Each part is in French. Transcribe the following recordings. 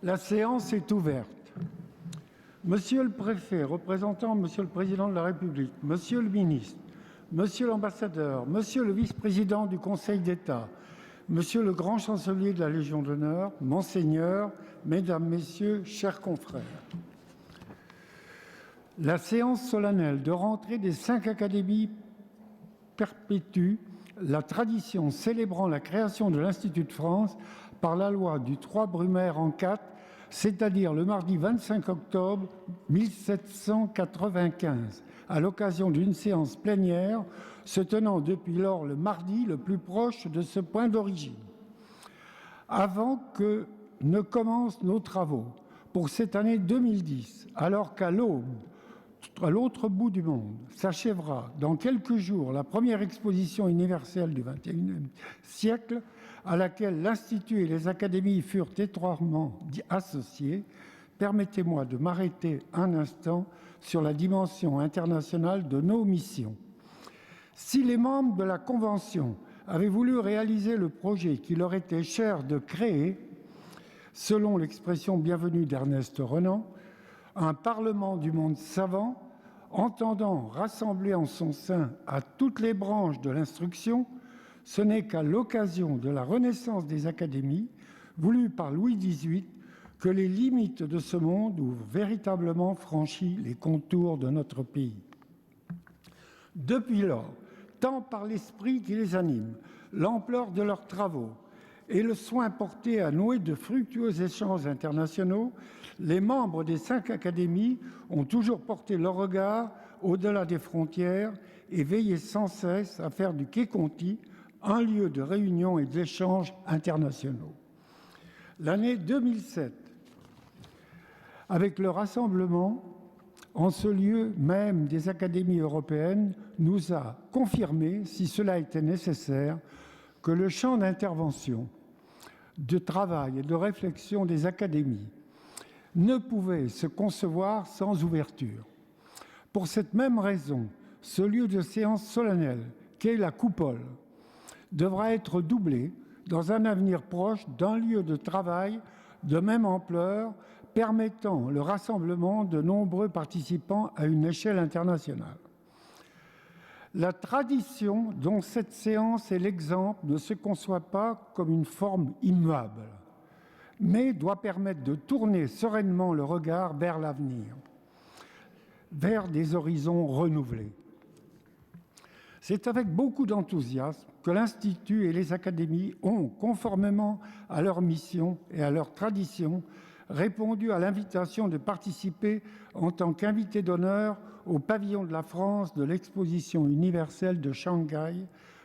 La séance est ouverte. Monsieur le préfet, représentant Monsieur le Président de la République, Monsieur le ministre, Monsieur l'ambassadeur, Monsieur le vice-président du Conseil d'État, Monsieur le grand chancelier de la Légion d'honneur, Monseigneur, Mesdames, Messieurs, chers confrères. La séance solennelle de rentrée des 5 académies perpétue la tradition célébrant la création de l'Institut de France par la loi du 3 Brumaire en 4, c'est-à-dire le mardi 25 octobre 1795, à l'occasion d'une séance plénière se tenant depuis lors le mardi le plus proche de ce point d'origine. Avant que ne commencent nos travaux pour cette année 2010, alors qu'à l'aube, à l'autre bout du monde, s'achèvera dans quelques jours la première exposition universelle du XXIe siècle à laquelle l'Institut et les académies furent étroitement associés, permettez-moi de m'arrêter un instant sur la dimension internationale de nos missions. Si les membres de la Convention avaient voulu réaliser le projet qui leur était cher de créer, selon l'expression bienvenue d'Ernest Renan, un Parlement du monde savant, entendant rassembler en son sein à toutes les branches de l'instruction, ce n'est qu'à l'occasion de la renaissance des académies, voulue par Louis XVIII, que les limites de ce monde ont véritablement franchi les contours de notre pays. Depuis lors, tant par l'esprit qui les anime, l'ampleur de leurs travaux, et le soin porté à nouer de fructueux échanges internationaux, les membres des 5 académies ont toujours porté leur regard au-delà des frontières et veillé sans cesse à faire du Quai Conti un lieu de réunion et d'échanges internationaux. L'année 2007, avec le rassemblement en ce lieu même des académies européennes, nous a confirmé, si cela était nécessaire, que le champ d'intervention, de travail et de réflexion des académies ne pouvait se concevoir sans ouverture. Pour cette même raison, ce lieu de séance solennelle, qu'est la coupole, devra être doublé dans un avenir proche d'un lieu de travail de même ampleur, permettant le rassemblement de nombreux participants à une échelle internationale. La tradition dont cette séance est l'exemple ne se conçoit pas comme une forme immuable, mais doit permettre de tourner sereinement le regard vers l'avenir, vers des horizons renouvelés. C'est avec beaucoup d'enthousiasme que l'Institut et les académies ont, conformément à leur mission et à leur tradition, répondu à l'invitation de participer en tant qu'invité d'honneur au pavillon de la France de l'exposition universelle de Shanghai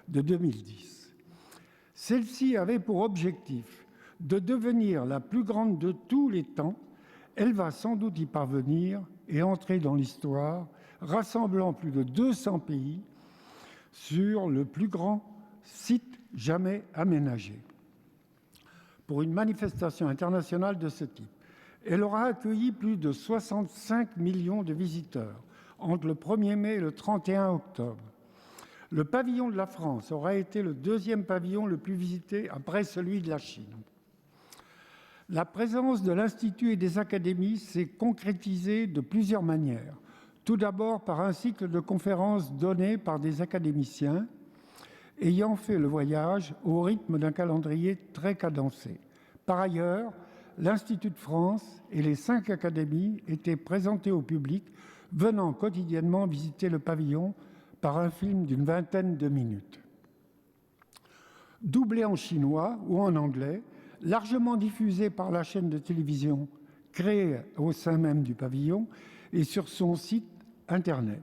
de 2010. Celle-ci avait pour objectif de devenir la plus grande de tous les temps. Elle va sans doute y parvenir et entrer dans l'histoire, rassemblant plus de 200 pays sur le plus grand site jamais aménagé. Pour une manifestation internationale de ce type, elle aura accueilli plus de 65 millions de visiteurs entre le 1er mai et le 31 octobre. Le pavillon de la France aura été le deuxième pavillon le plus visité après celui de la Chine. La présence de l'Institut et des académies s'est concrétisée de plusieurs manières. Tout d'abord par un cycle de conférences données par des académiciens ayant fait le voyage au rythme d'un calendrier très cadencé. Par ailleurs, l'Institut de France et les 5 académies étaient présentés au public, venant quotidiennement visiter le pavillon par un film d'une vingtaine de minutes. Doublé en chinois ou en anglais, largement diffusé par la chaîne de télévision créée au sein même du pavillon et sur son site Internet.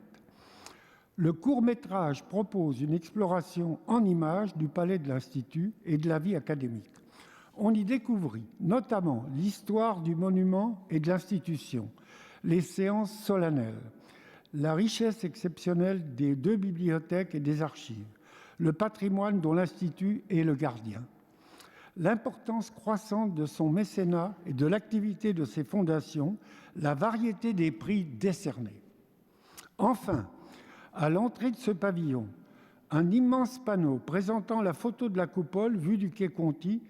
Le court-métrage propose une exploration en images du palais de l'Institut et de la vie académique. On y découvrit notamment l'histoire du monument et de l'institution, les séances solennelles, la richesse exceptionnelle des 2 bibliothèques et des archives, le patrimoine dont l'Institut est le gardien, l'importance croissante de son mécénat et de l'activité de ses fondations, la variété des prix décernés. Enfin, à l'entrée de ce pavillon, un immense panneau présentant la photo de la coupole vue du Quai Conti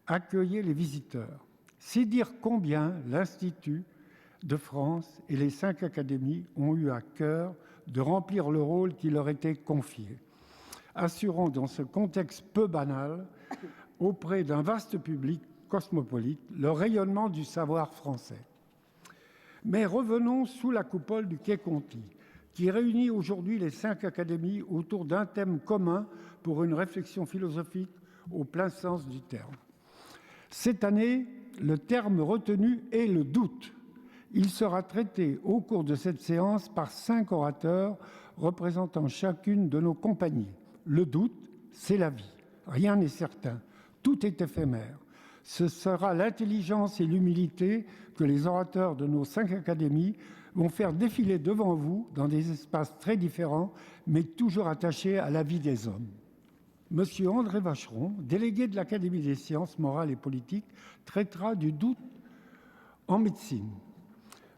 accueillait les visiteurs. C'est dire combien l'Institut de France et les 5 académies ont eu à cœur de remplir le rôle qui leur était confié, assurant dans ce contexte peu banal, auprès d'un vaste public cosmopolite, le rayonnement du savoir français. Mais revenons sous la coupole du Quai Conti, qui réunit aujourd'hui les 5 académies autour d'un thème commun pour une réflexion philosophique au plein sens du terme. Cette année, le terme retenu est le doute. Il sera traité au cours de cette séance par 5 orateurs représentant chacune de nos compagnies. Le doute, c'est la vie. Rien n'est certain. Tout est éphémère. Ce sera l'intelligence et l'humilité que les orateurs de nos 5 académies vont faire défiler devant vous dans des espaces très différents, mais toujours attachés à la vie des hommes. Monsieur André Vacheron, délégué de l'Académie des sciences morales et politiques, traitera du doute en médecine.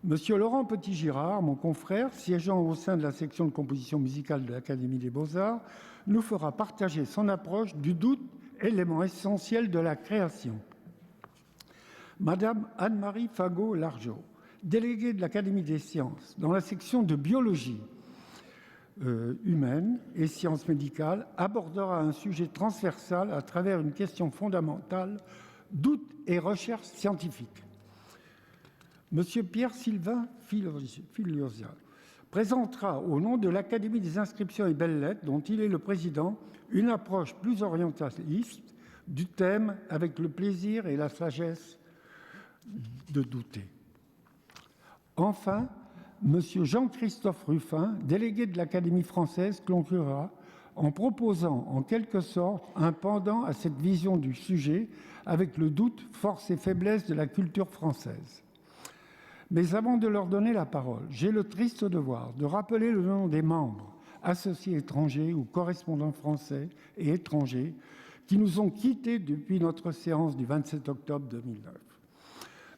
Monsieur Laurent Petit-Girard, mon confrère, siégeant au sein de la section de composition musicale de l'Académie des Beaux-Arts, nous fera partager son approche du doute, élément essentiel de la création. Madame Anne-Marie Fagot-Largeau, déléguée de l'Académie des sciences, dans la section de biologie humaine et sciences médicales, abordera un sujet transversal à travers une question fondamentale, doute et recherche scientifique. Monsieur Pierre-Sylvain Filiosia présentera au nom de l'Académie des inscriptions et belles-lettres, dont il est le président, une approche plus orientaliste du thème avec le plaisir et la sagesse de douter. Enfin, monsieur Jean-Christophe Ruffin, délégué de l'Académie française, conclura en proposant en quelque sorte un pendant à cette vision du sujet avec le doute, force et faiblesse de la culture française. Mais avant de leur donner la parole, j'ai le triste devoir de rappeler le nom des membres, associés étrangers ou correspondants français et étrangers, qui nous ont quittés depuis notre séance du 27 octobre 2009.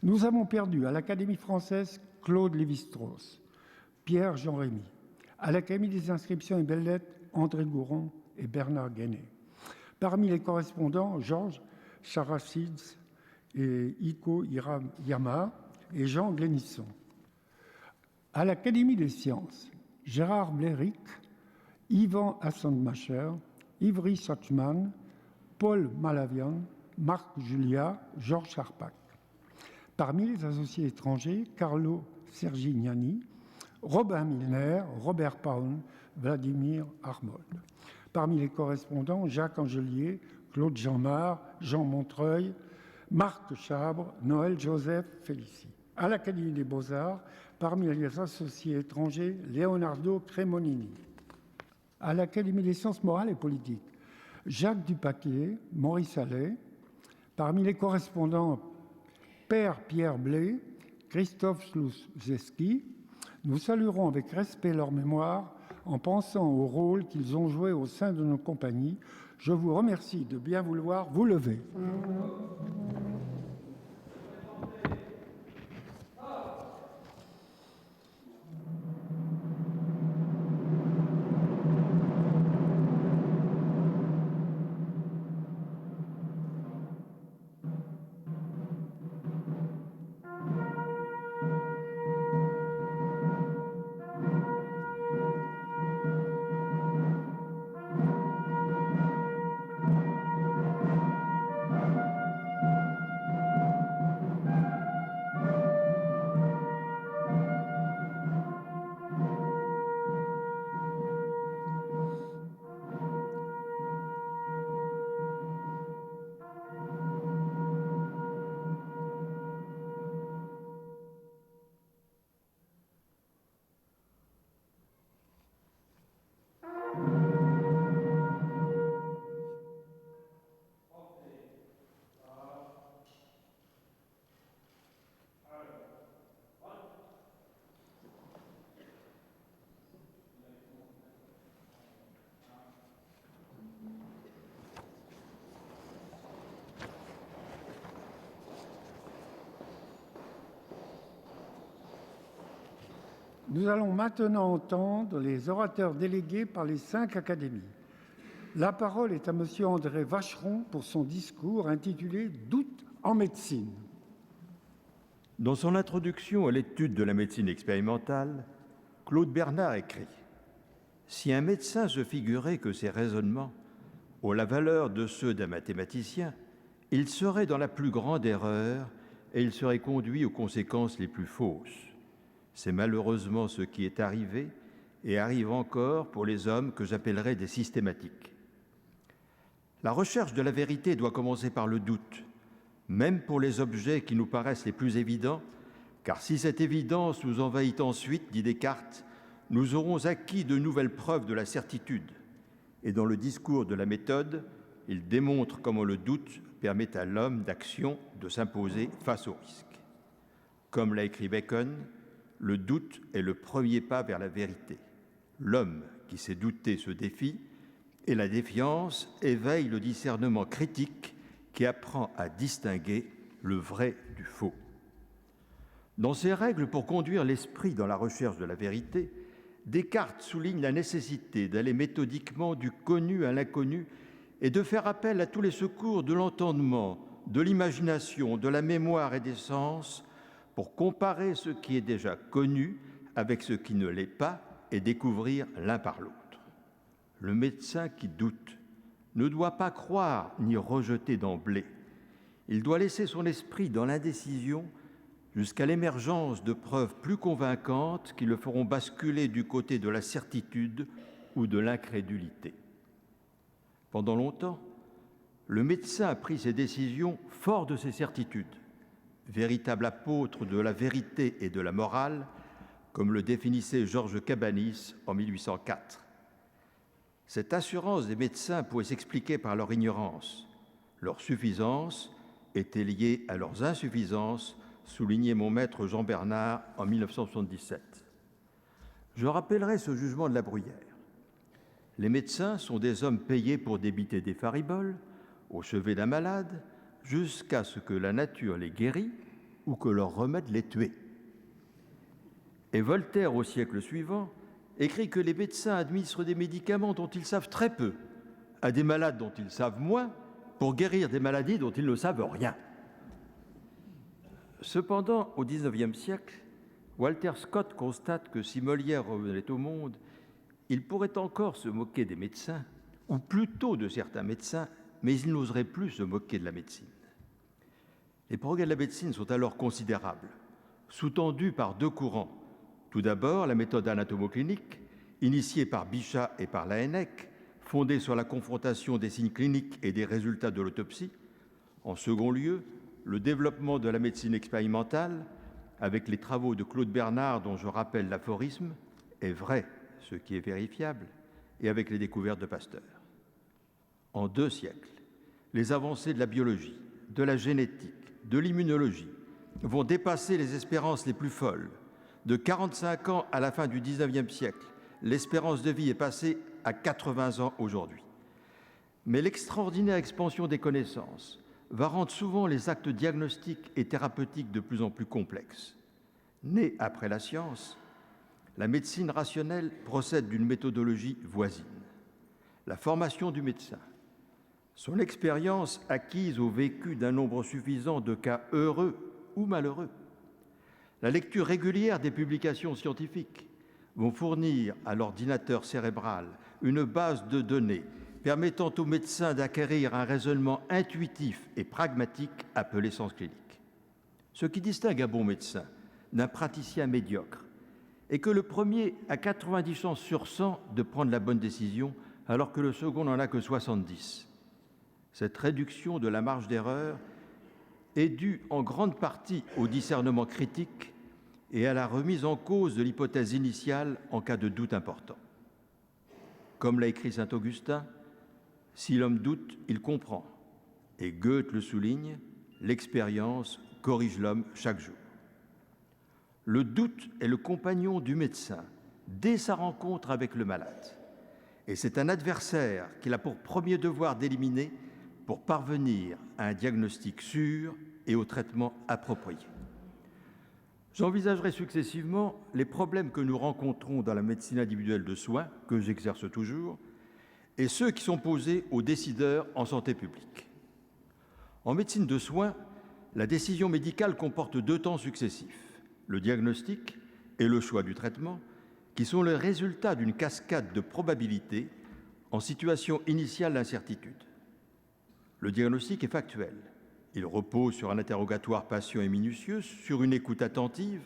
Nous avons perdu à l'Académie française Claude Lévi-Strauss, Pierre-Jean Rémy, à l'Académie des inscriptions et belles-lettres André Gouron et Bernard Guénet. Parmi les correspondants, Georges Characides et Iko Yama et Jean Glénisson. À l'Académie des sciences, Gérard Bléric, Yvan Assenmacher, Ivry Sachman, Paul Malavian, Marc Julia, Georges Charpak. Parmi les associés étrangers, Carlo Sergignani, Robin Milner, Robert Paun, Vladimir Armold. Parmi les correspondants, Jacques Angelier, Claude Jeanmar, Jean Montreuil, Marc Chabre, Noël Joseph Félicie. À l'Académie des Beaux-Arts, parmi les associés étrangers, Leonardo Cremonini. À l'Académie des sciences morales et politiques, Jacques Dupaquier, Maurice Allais. Parmi les correspondants, Père Pierre Blé, Christophe Slouzewski. Nous saluerons avec respect leur mémoire en pensant au rôle qu'ils ont joué au sein de nos compagnies. Je vous remercie de bien vouloir vous lever. Nous allons maintenant entendre les orateurs délégués par les 5 académies. La parole est à monsieur André Vacheron pour son discours intitulé « Doute en médecine ». Dans son introduction à l'étude de la médecine expérimentale, Claude Bernard écrit « Si un médecin se figurait que ses raisonnements ont la valeur de ceux d'un mathématicien, il serait dans la plus grande erreur et il serait conduit aux conséquences les plus fausses. C'est malheureusement ce qui est arrivé et arrive encore pour les hommes que j'appellerais des systématiques. La recherche de la vérité doit commencer par le doute, même pour les objets qui nous paraissent les plus évidents, car si cette évidence nous envahit ensuite, dit Descartes, nous aurons acquis de nouvelles preuves de la certitude. Et dans le discours de la méthode, il démontre comment le doute permet à l'homme d'action de s'imposer face au risque. Comme l'a écrit Bacon, le doute est le premier pas vers la vérité. L'homme qui sait douter se défie, et la défiance éveille le discernement critique qui apprend à distinguer le vrai du faux. Dans ses règles pour conduire l'esprit dans la recherche de la vérité, Descartes souligne la nécessité d'aller méthodiquement du connu à l'inconnu et de faire appel à tous les secours de l'entendement, de l'imagination, de la mémoire et des sens pour comparer ce qui est déjà connu avec ce qui ne l'est pas et découvrir l'un par l'autre. Le médecin qui doute ne doit pas croire ni rejeter d'emblée. Il doit laisser son esprit dans l'indécision jusqu'à l'émergence de preuves plus convaincantes qui le feront basculer du côté de la certitude ou de l'incrédulité. Pendant longtemps, le médecin a pris ses décisions fort de ses certitudes, véritable apôtre de la vérité et de la morale, comme le définissait Georges Cabanis en 1804. Cette assurance des médecins pouvait s'expliquer par leur ignorance. Leur suffisance était liée à leurs insuffisances, soulignait mon maître Jean Bernard en 1977. Je rappellerai ce jugement de La Bruyère. Les médecins sont des hommes payés pour débiter des fariboles au chevet d'un malade jusqu'à ce que la nature les guérit ou que leur remède les tue. Et Voltaire, au siècle suivant, écrit que les médecins administrent des médicaments dont ils savent très peu à des malades dont ils savent moins pour guérir des maladies dont ils ne savent rien. Cependant, au XIXe siècle, Walter Scott constate que si Molière revenait au monde, il pourrait encore se moquer des médecins, ou plutôt de certains médecins, mais il n'oserait plus se moquer de la médecine. Les progrès de la médecine sont alors considérables, sous-tendus par deux courants. Tout d'abord, la méthode anatomo-clinique, initiée par Bichat et par Laennec, fondée sur la confrontation des signes cliniques et des résultats de l'autopsie. En second lieu, le développement de la médecine expérimentale, avec les travaux de Claude Bernard, dont je rappelle l'aphorisme, est vrai ce qui est vérifiable, et avec les découvertes de Pasteur. En 2 siècles, les avancées de la biologie, de la génétique, de l'immunologie vont dépasser les espérances les plus folles. De 45 ans à la fin du XIXe siècle, l'espérance de vie est passée à 80 ans aujourd'hui. Mais l'extraordinaire expansion des connaissances va rendre souvent les actes diagnostiques et thérapeutiques de plus en plus complexes. Née après la science, la médecine rationnelle procède d'une méthodologie voisine. La formation du médecin, son expérience acquise au vécu d'un nombre suffisant de cas heureux ou malheureux, la lecture régulière des publications scientifiques vont fournir à l'ordinateur cérébral une base de données permettant aux médecins d'acquérir un raisonnement intuitif et pragmatique appelé sens clinique. Ce qui distingue un bon médecin d'un praticien médiocre est que le premier a 90 chances sur 100 de prendre la bonne décision, alors que le second n'en a que 70. Cette réduction de la marge d'erreur est due en grande partie au discernement critique et à la remise en cause de l'hypothèse initiale en cas de doute important. Comme l'a écrit saint Augustin, « Si l'homme doute, il comprend ». Et Goethe le souligne, l'expérience corrige l'homme chaque jour. Le doute est le compagnon du médecin dès sa rencontre avec le malade. Et c'est un adversaire qu'il a pour premier devoir d'éliminer pour parvenir à un diagnostic sûr et au traitement approprié. J'envisagerai successivement les problèmes que nous rencontrons dans la médecine individuelle de soins, que j'exerce toujours, et ceux qui sont posés aux décideurs en santé publique. En médecine de soins, la décision médicale comporte deux temps successifs, le diagnostic et le choix du traitement, qui sont le résultat d'une cascade de probabilités en situation initiale d'incertitude. Le diagnostic est factuel. Il repose sur un interrogatoire patient et minutieux, sur une écoute attentive,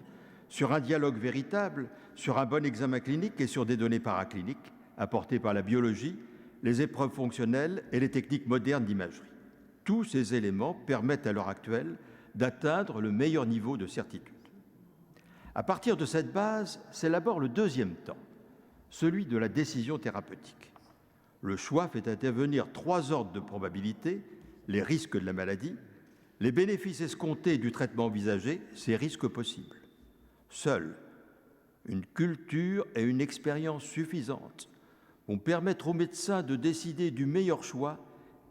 sur un dialogue véritable, sur un bon examen clinique et sur des données paracliniques apportées par la biologie, les épreuves fonctionnelles et les techniques modernes d'imagerie. Tous ces éléments permettent à l'heure actuelle d'atteindre le meilleur niveau de certitude. À partir de cette base, s'élabore le deuxième temps, celui de la décision thérapeutique. Le choix fait intervenir trois ordres de probabilité, les risques de la maladie, les bénéfices escomptés du traitement envisagé, ces risques possibles. Seules une culture et une expérience suffisantes vont permettre aux médecins de décider du meilleur choix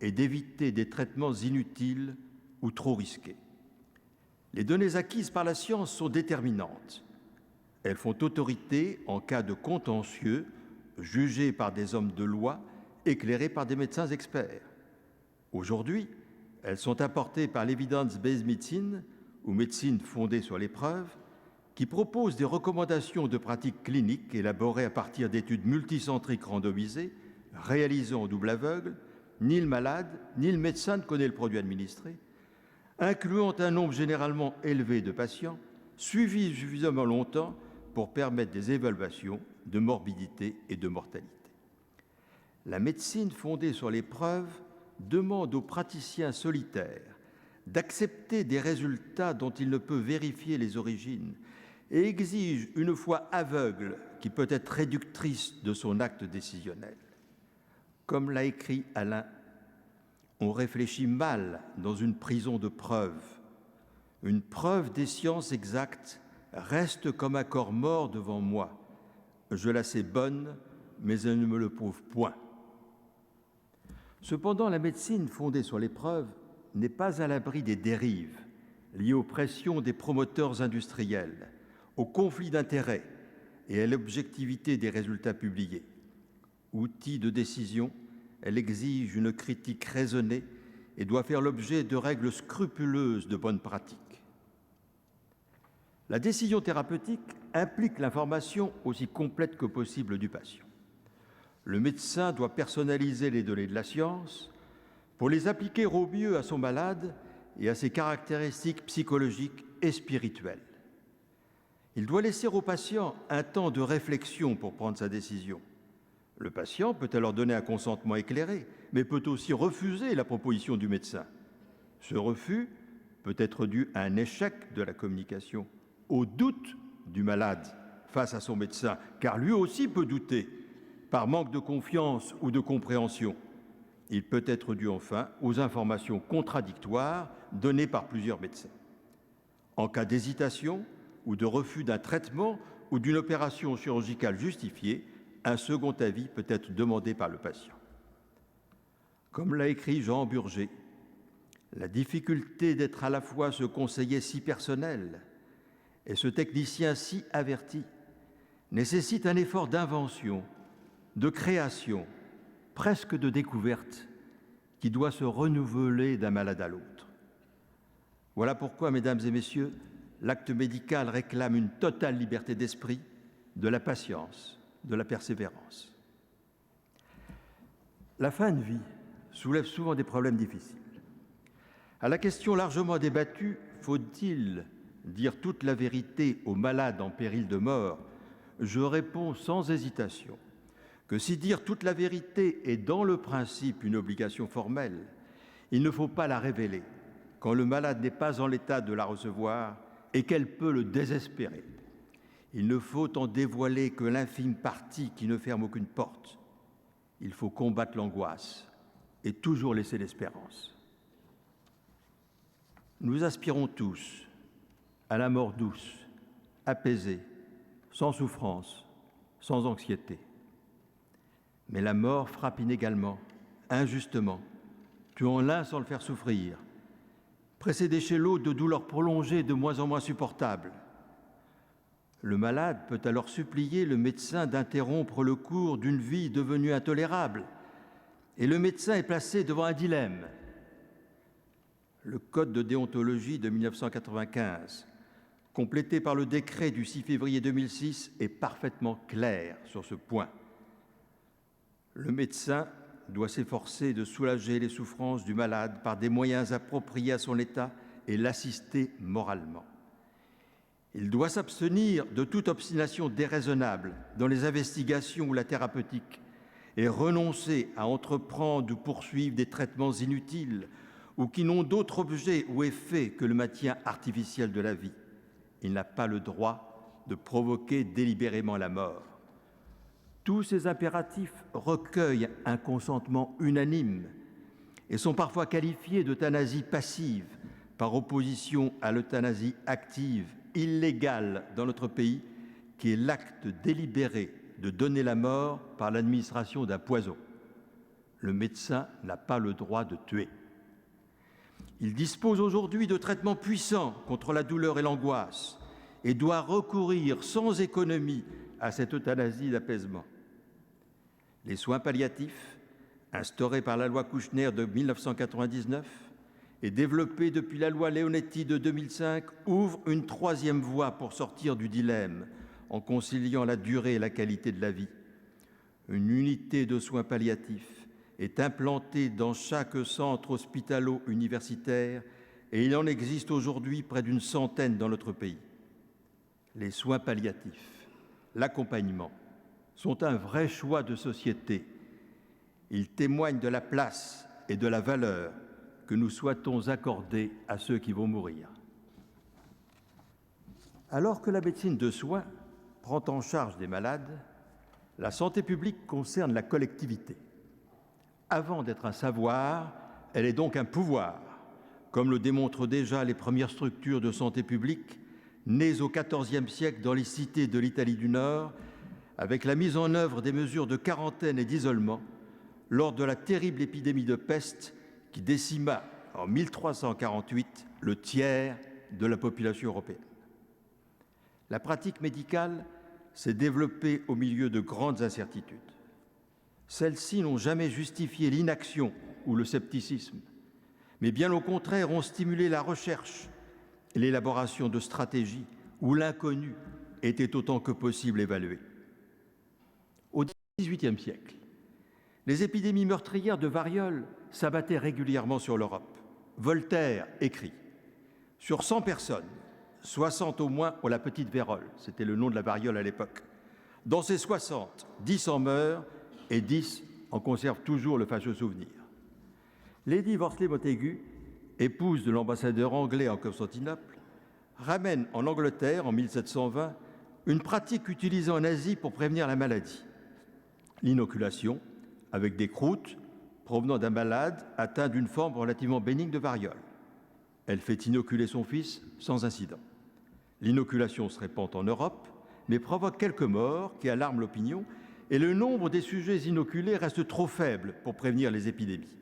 et d'éviter des traitements inutiles ou trop risqués. Les données acquises par la science sont déterminantes. Elles font autorité en cas de contentieux jugés par des hommes de loi, éclairés par des médecins experts. Aujourd'hui, elles sont apportées par l'evidence-based medicine, ou médecine fondée sur les preuves, qui propose des recommandations de pratiques cliniques élaborées à partir d'études multicentriques randomisées, réalisées en double aveugle. Ni le malade, ni le médecin ne connaît le produit administré, incluant un nombre généralement élevé de patients, suivis suffisamment longtemps pour permettre des évaluations de morbidité et de mortalité. La médecine fondée sur les preuves demande aux praticiens solitaires d'accepter des résultats dont ils ne peuvent vérifier les origines et exige une foi aveugle qui peut être réductrice de son acte décisionnel. Comme l'a écrit Alain, on réfléchit mal dans une prison de preuves. Une preuve des sciences exactes reste comme un corps mort devant moi. Je la sais bonne, mais elle ne me le prouve point. Cependant, la médecine fondée sur les preuves n'est pas à l'abri des dérives liées aux pressions des promoteurs industriels, aux conflits d'intérêts et à l'objectivité des résultats publiés. Outil de décision, elle exige une critique raisonnée et doit faire l'objet de règles scrupuleuses de bonne pratique. La décision thérapeutique implique l'information aussi complète que possible du patient. Le médecin doit personnaliser les données de la science pour les appliquer au mieux à son malade et à ses caractéristiques psychologiques et spirituelles. Il doit laisser au patient un temps de réflexion pour prendre sa décision. Le patient peut alors donner un consentement éclairé, mais peut aussi refuser la proposition du médecin. Ce refus peut être dû à un échec de la communication, au doute du malade face à son médecin, car lui aussi peut douter, par manque de confiance ou de compréhension. Il peut être dû enfin aux informations contradictoires données par plusieurs médecins. En cas d'hésitation ou de refus d'un traitement ou d'une opération chirurgicale justifiée, un second avis peut être demandé par le patient. Comme l'a écrit Jean Burger, la difficulté d'être à la fois ce conseiller si personnel et ce technicien si averti nécessite un effort d'invention, de création, presque de découverte, qui doit se renouveler d'un malade à l'autre. Voilà pourquoi, mesdames et messieurs, l'acte médical réclame une totale liberté d'esprit, de la patience, de la persévérance. La fin de vie soulève souvent des problèmes difficiles. À la question largement débattue, faut-il dire toute la vérité aux malades en péril de mort, je réponds sans hésitation que si dire toute la vérité est dans le principe une obligation formelle, il ne faut pas la révéler quand le malade n'est pas en l'état de la recevoir et qu'elle peut le désespérer. Il ne faut en dévoiler que l'infime partie qui ne ferme aucune porte. Il faut combattre l'angoisse et toujours laisser l'espérance. Nous aspirons tous à la mort douce, apaisée, sans souffrance, sans anxiété. Mais la mort frappe inégalement, injustement, tuant l'un sans le faire souffrir, précédée chez l'autre de douleurs prolongées de moins en moins supportables. Le malade peut alors supplier le médecin d'interrompre le cours d'une vie devenue intolérable, et le médecin est placé devant un dilemme. Le Code de déontologie de 1995, complété par le décret du 6 février 2006, est parfaitement clair sur ce point. Le médecin doit s'efforcer de soulager les souffrances du malade par des moyens appropriés à son état et l'assister moralement. Il doit s'abstenir de toute obstination déraisonnable dans les investigations ou la thérapeutique et renoncer à entreprendre ou poursuivre des traitements inutiles ou qui n'ont d'autre objet ou effet que le maintien artificiel de la vie. Il n'a pas le droit de provoquer délibérément la mort. Tous ces impératifs recueillent un consentement unanime et sont parfois qualifiés d'euthanasie passive par opposition à l'euthanasie active, illégale dans notre pays, qui est l'acte délibéré de donner la mort par l'administration d'un poison. Le médecin n'a pas le droit de tuer. Il dispose aujourd'hui de traitements puissants contre la douleur et l'angoisse et doit recourir sans économie à cette euthanasie d'apaisement. Les soins palliatifs, instaurés par la loi Kouchner de 1999 et développés depuis la loi Leonetti de 2005, ouvrent une troisième voie pour sortir du dilemme en conciliant la durée et la qualité de la vie. Une unité de soins palliatifs est implantée dans chaque centre hospitalo-universitaire et il en existe aujourd'hui près d'une centaine dans notre pays. Les soins palliatifs, l'accompagnement, sont un vrai choix de société. Ils témoignent de la place et de la valeur que nous souhaitons accorder à ceux qui vont mourir. Alors que la médecine de soins prend en charge des malades, la santé publique concerne la collectivité. Avant d'être un savoir, elle est donc un pouvoir, comme le démontrent déjà les premières structures de santé publique nées au XIVe siècle dans les cités de l'Italie du Nord, avec la mise en œuvre des mesures de quarantaine et d'isolement lors de la terrible épidémie de peste qui décima en 1348 le tiers de la population européenne. La pratique médicale s'est développée au milieu de grandes incertitudes. Celles-ci n'ont jamais justifié l'inaction ou le scepticisme, mais bien au contraire ont stimulé la recherche et l'élaboration de stratégies où l'inconnu était autant que possible évalué. Au XVIIIe siècle, les épidémies meurtrières de variole s'abattaient régulièrement sur l'Europe. Voltaire écrit « Sur 100 personnes, 60 au moins ont la petite vérole », c'était le nom de la variole à l'époque. Dans ces 60, 10 en meurent et 10 en conservent toujours le fâcheux souvenir. Lady Worsley Montagu, épouse de l'ambassadeur anglais en Constantinople, ramène en Angleterre, en 1720, une pratique utilisée en Asie pour prévenir la maladie. L'inoculation avec des croûtes provenant d'un malade atteint d'une forme relativement bénigne de variole. Elle fait inoculer son fils sans incident. L'inoculation se répand en Europe, mais provoque quelques morts qui alarment l'opinion et le nombre des sujets inoculés reste trop faible pour prévenir les épidémies.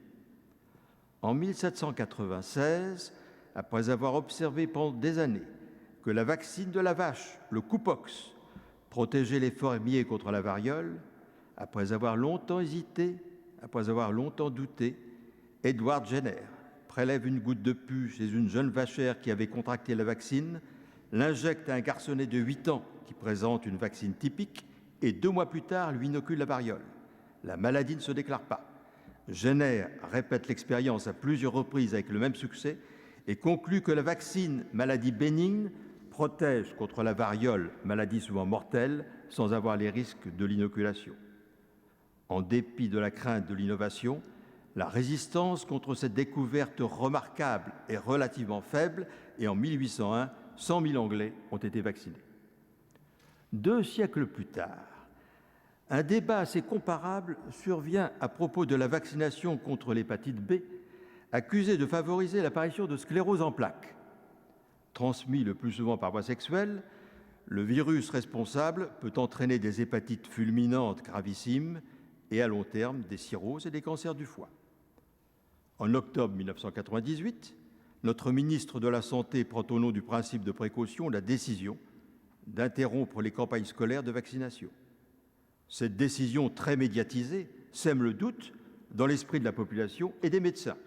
En 1796, après avoir observé pendant des années que la vaccine de la vache, le cowpox, protégeait les fermiers contre la variole, après avoir longtemps hésité, après avoir longtemps douté, Edward Jenner prélève une goutte de pus chez une jeune vachère qui avait contracté la vaccine, l'injecte à un garçonnet de 8 ans qui présente une vaccine typique et 2 mois plus tard lui inocule la variole. La maladie ne se déclare pas. Jenner répète l'expérience à plusieurs reprises avec le même succès et conclut que la vaccine maladie bénigne protège contre la variole, maladie souvent mortelle, sans avoir les risques de l'inoculation. En dépit de la crainte de l'innovation, la résistance contre cette découverte remarquable est relativement faible et en 1801, 100 000 Anglais ont été vaccinés. 2 siècles plus tard, un débat assez comparable survient à propos de la vaccination contre l'hépatite B, accusée de favoriser l'apparition de sclérose en plaques. Transmis le plus souvent par voie sexuelle, le virus responsable peut entraîner des hépatites fulminantes gravissimes et à long terme des cirrhoses et des cancers du foie. En octobre 1998, notre ministre de la Santé prend au nom du principe de précaution la décision d'interrompre les campagnes scolaires de vaccination. Cette décision très médiatisée sème le doute dans l'esprit de la population et des médecins.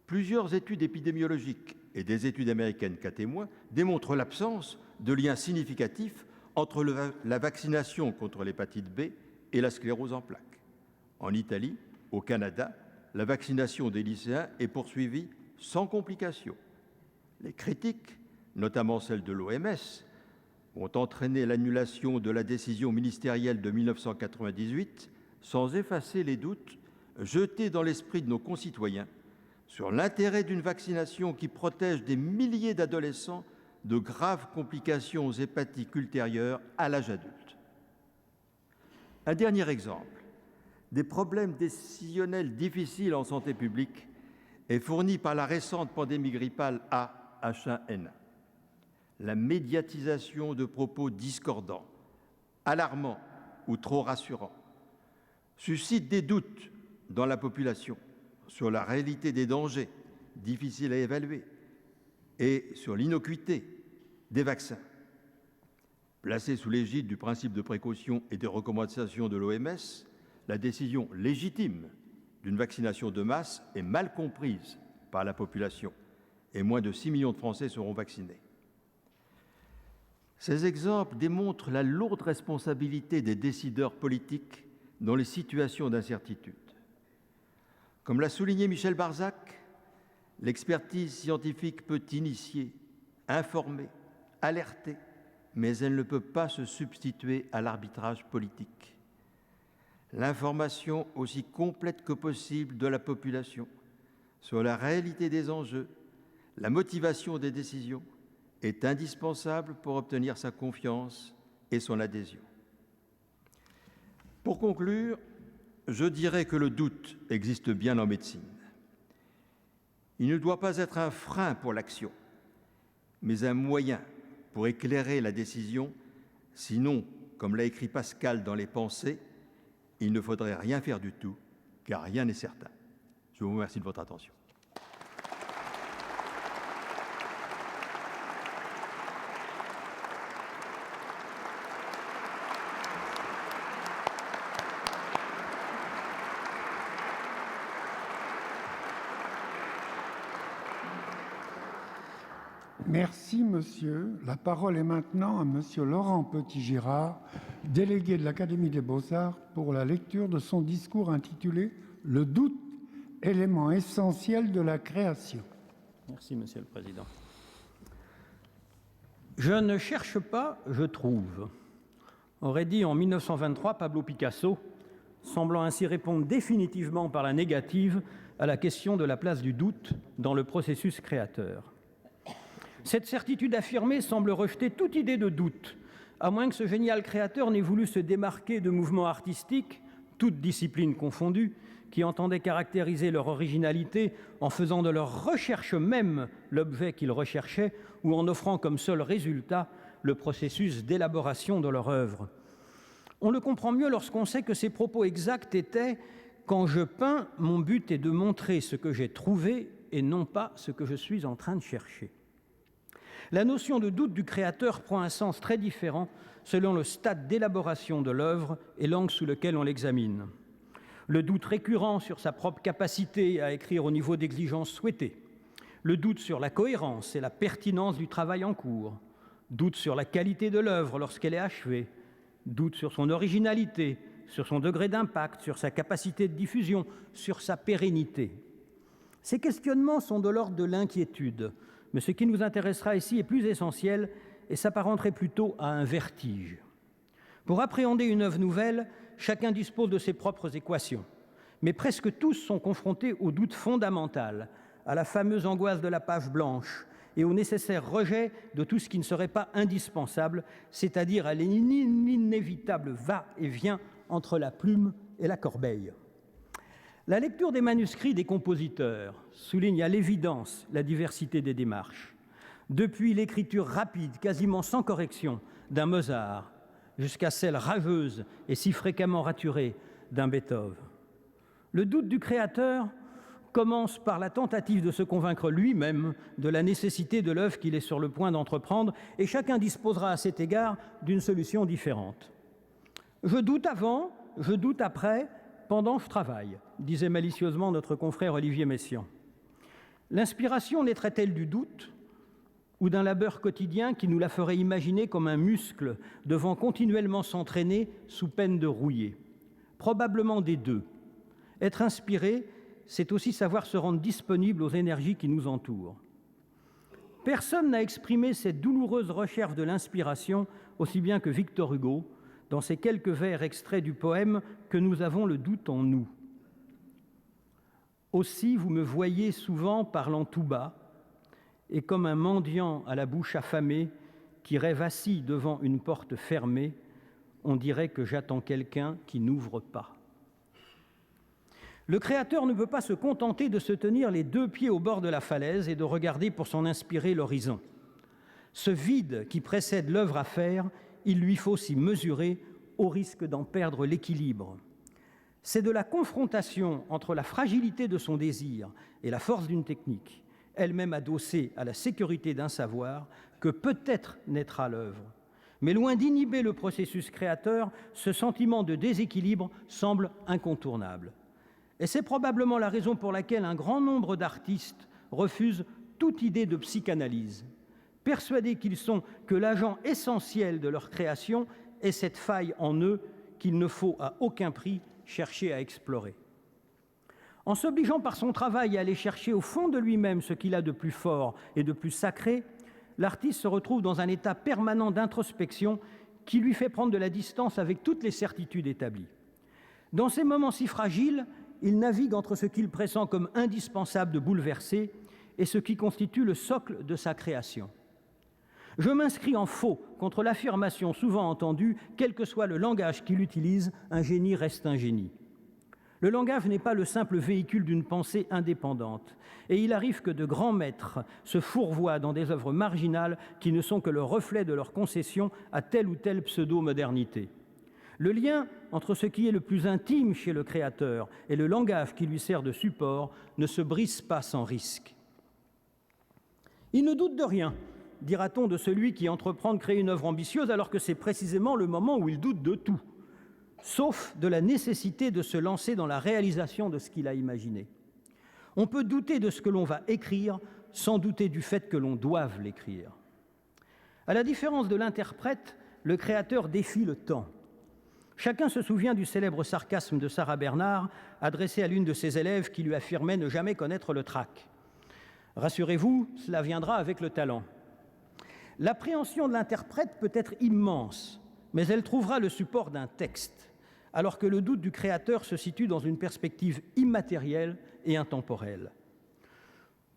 Plusieurs études épidémiologiques et des études américaines cas témoins démontrent l'absence de lien significatif entre la vaccination contre l'hépatite B et la sclérose en plaques. En Italie, au Canada, la vaccination des lycéens est poursuivie sans complications. Les critiques, notamment celles de l'OMS, ont entraîné l'annulation de la décision ministérielle de 1998 sans effacer les doutes jetés dans l'esprit de nos concitoyens sur l'intérêt d'une vaccination qui protège des milliers d'adolescents de graves complications hépatiques ultérieures à l'âge adulte. Un dernier exemple des problèmes décisionnels difficiles en santé publique est fourni par la récente pandémie grippale A/H1N1. La médiatisation de propos discordants, alarmants ou trop rassurants suscite des doutes dans la population sur la réalité des dangers difficiles à évaluer et sur l'innocuité des vaccins. Placée sous l'égide du principe de précaution et des recommandations de l'OMS, la décision légitime d'une vaccination de masse est mal comprise par la population et moins de 6 millions de Français seront vaccinés. Ces exemples démontrent la lourde responsabilité des décideurs politiques dans les situations d'incertitude. Comme l'a souligné Michel Barzac, l'expertise scientifique peut initier, informer, alerter, mais elle ne peut pas se substituer à l'arbitrage politique. L'information aussi complète que possible de la population sur la réalité des enjeux, la motivation des décisions est indispensable pour obtenir sa confiance et son adhésion. Pour conclure, je dirais que le doute existe bien en médecine. Il ne doit pas être un frein pour l'action, mais un moyen pour éclairer la décision. Sinon, comme l'a écrit Pascal dans Les Pensées, il ne faudrait rien faire du tout, car rien n'est certain. Je vous remercie de votre attention. Merci, monsieur. La parole est maintenant à monsieur Laurent Petit-Girard, délégué de l'Académie des Beaux-Arts, pour la lecture de son discours intitulé « Le doute, élément essentiel de la création ». Merci, monsieur le président. Je ne cherche pas, je trouve, aurait dit en 1923 Pablo Picasso, semblant ainsi répondre définitivement par la négative à la question de la place du doute dans le processus créateur. Cette certitude affirmée semble rejeter toute idée de doute, à moins que ce génial créateur n'ait voulu se démarquer de mouvements artistiques, toutes disciplines confondues, qui entendaient caractériser leur originalité en faisant de leur recherche même l'objet qu'ils recherchaient ou en offrant comme seul résultat le processus d'élaboration de leur œuvre. On le comprend mieux lorsqu'on sait que ses propos exacts étaient « Quand je peins, mon but est de montrer ce que j'ai trouvé et non pas ce que je suis en train de chercher ». La notion de doute du créateur prend un sens très différent selon le stade d'élaboration de l'œuvre et l'angle sous lequel on l'examine. Le doute récurrent sur sa propre capacité à écrire au niveau d'exigence souhaitée, le doute sur la cohérence et la pertinence du travail en cours, doute sur la qualité de l'œuvre lorsqu'elle est achevée, doute sur son originalité, sur son degré d'impact, sur sa capacité de diffusion, sur sa pérennité. Ces questionnements sont de l'ordre de l'inquiétude, mais ce qui nous intéressera ici est plus essentiel et s'apparenterait plutôt à un vertige. Pour appréhender une œuvre nouvelle, chacun dispose de ses propres équations, mais presque tous sont confrontés au doute fondamental, à la fameuse angoisse de la page blanche et au nécessaire rejet de tout ce qui ne serait pas indispensable, c'est-à-dire à l'inévitable va-et-vient entre la plume et la corbeille. La lecture des manuscrits des compositeurs souligne à l'évidence la diversité des démarches, depuis l'écriture rapide, quasiment sans correction, d'un Mozart, jusqu'à celle rageuse et si fréquemment raturée d'un Beethoven. Le doute du créateur commence par la tentative de se convaincre lui-même de la nécessité de l'œuvre qu'il est sur le point d'entreprendre, et chacun disposera à cet égard d'une solution différente. Je doute avant, je doute après, pendant je travaille, disait malicieusement notre confrère Olivier Messiaen. L'inspiration naîtrait-elle du doute ou d'un labeur quotidien qui nous la ferait imaginer comme un muscle devant continuellement s'entraîner sous peine de rouiller? Probablement des deux. Être inspiré, c'est aussi savoir se rendre disponible aux énergies qui nous entourent. Personne n'a exprimé cette douloureuse recherche de l'inspiration aussi bien que Victor Hugo dans ces quelques vers extraits du poème « Que nous avons le doute en nous ». Aussi, vous me voyez souvent parlant tout bas et comme un mendiant à la bouche affamée qui rêve assis devant une porte fermée, on dirait que j'attends quelqu'un qui n'ouvre pas. Le créateur ne peut pas se contenter de se tenir les deux pieds au bord de la falaise et de regarder pour s'en inspirer l'horizon. Ce vide qui précède l'œuvre à faire, il lui faut s'y mesurer au risque d'en perdre l'équilibre. C'est de la confrontation entre la fragilité de son désir et la force d'une technique, elle-même adossée à la sécurité d'un savoir, que peut-être naîtra l'œuvre. Mais loin d'inhiber le processus créateur, ce sentiment de déséquilibre semble incontournable. Et c'est probablement la raison pour laquelle un grand nombre d'artistes refusent toute idée de psychanalyse, persuadés qu'ils sont que l'agent essentiel de leur création est cette faille en eux qu'il ne faut à aucun prix chercher à explorer. En s'obligeant par son travail à aller chercher au fond de lui-même ce qu'il a de plus fort et de plus sacré, l'artiste se retrouve dans un état permanent d'introspection qui lui fait prendre de la distance avec toutes les certitudes établies. Dans ces moments si fragiles, il navigue entre ce qu'il pressent comme indispensable de bouleverser et ce qui constitue le socle de sa création. Je m'inscris en faux contre l'affirmation souvent entendue, quel que soit le langage qu'il utilise, un génie reste un génie. Le langage n'est pas le simple véhicule d'une pensée indépendante, et il arrive que de grands maîtres se fourvoient dans des œuvres marginales qui ne sont que le reflet de leur concession à telle ou telle pseudo-modernité. Le lien entre ce qui est le plus intime chez le créateur et le langage qui lui sert de support ne se brise pas sans risque. Il ne doute de rien, dira-t-on de celui qui entreprend de créer une œuvre ambitieuse alors que c'est précisément le moment où il doute de tout, sauf de la nécessité de se lancer dans la réalisation de ce qu'il a imaginé. On peut douter de ce que l'on va écrire sans douter du fait que l'on doive l'écrire. À la différence de l'interprète, le créateur défie le temps. Chacun se souvient du célèbre sarcasme de Sarah Bernhardt adressé à l'une de ses élèves qui lui affirmait ne jamais connaître le trac. Rassurez-vous, cela viendra avec le talent. L'appréhension de l'interprète peut être immense, mais elle trouvera le support d'un texte, alors que le doute du créateur se situe dans une perspective immatérielle et intemporelle.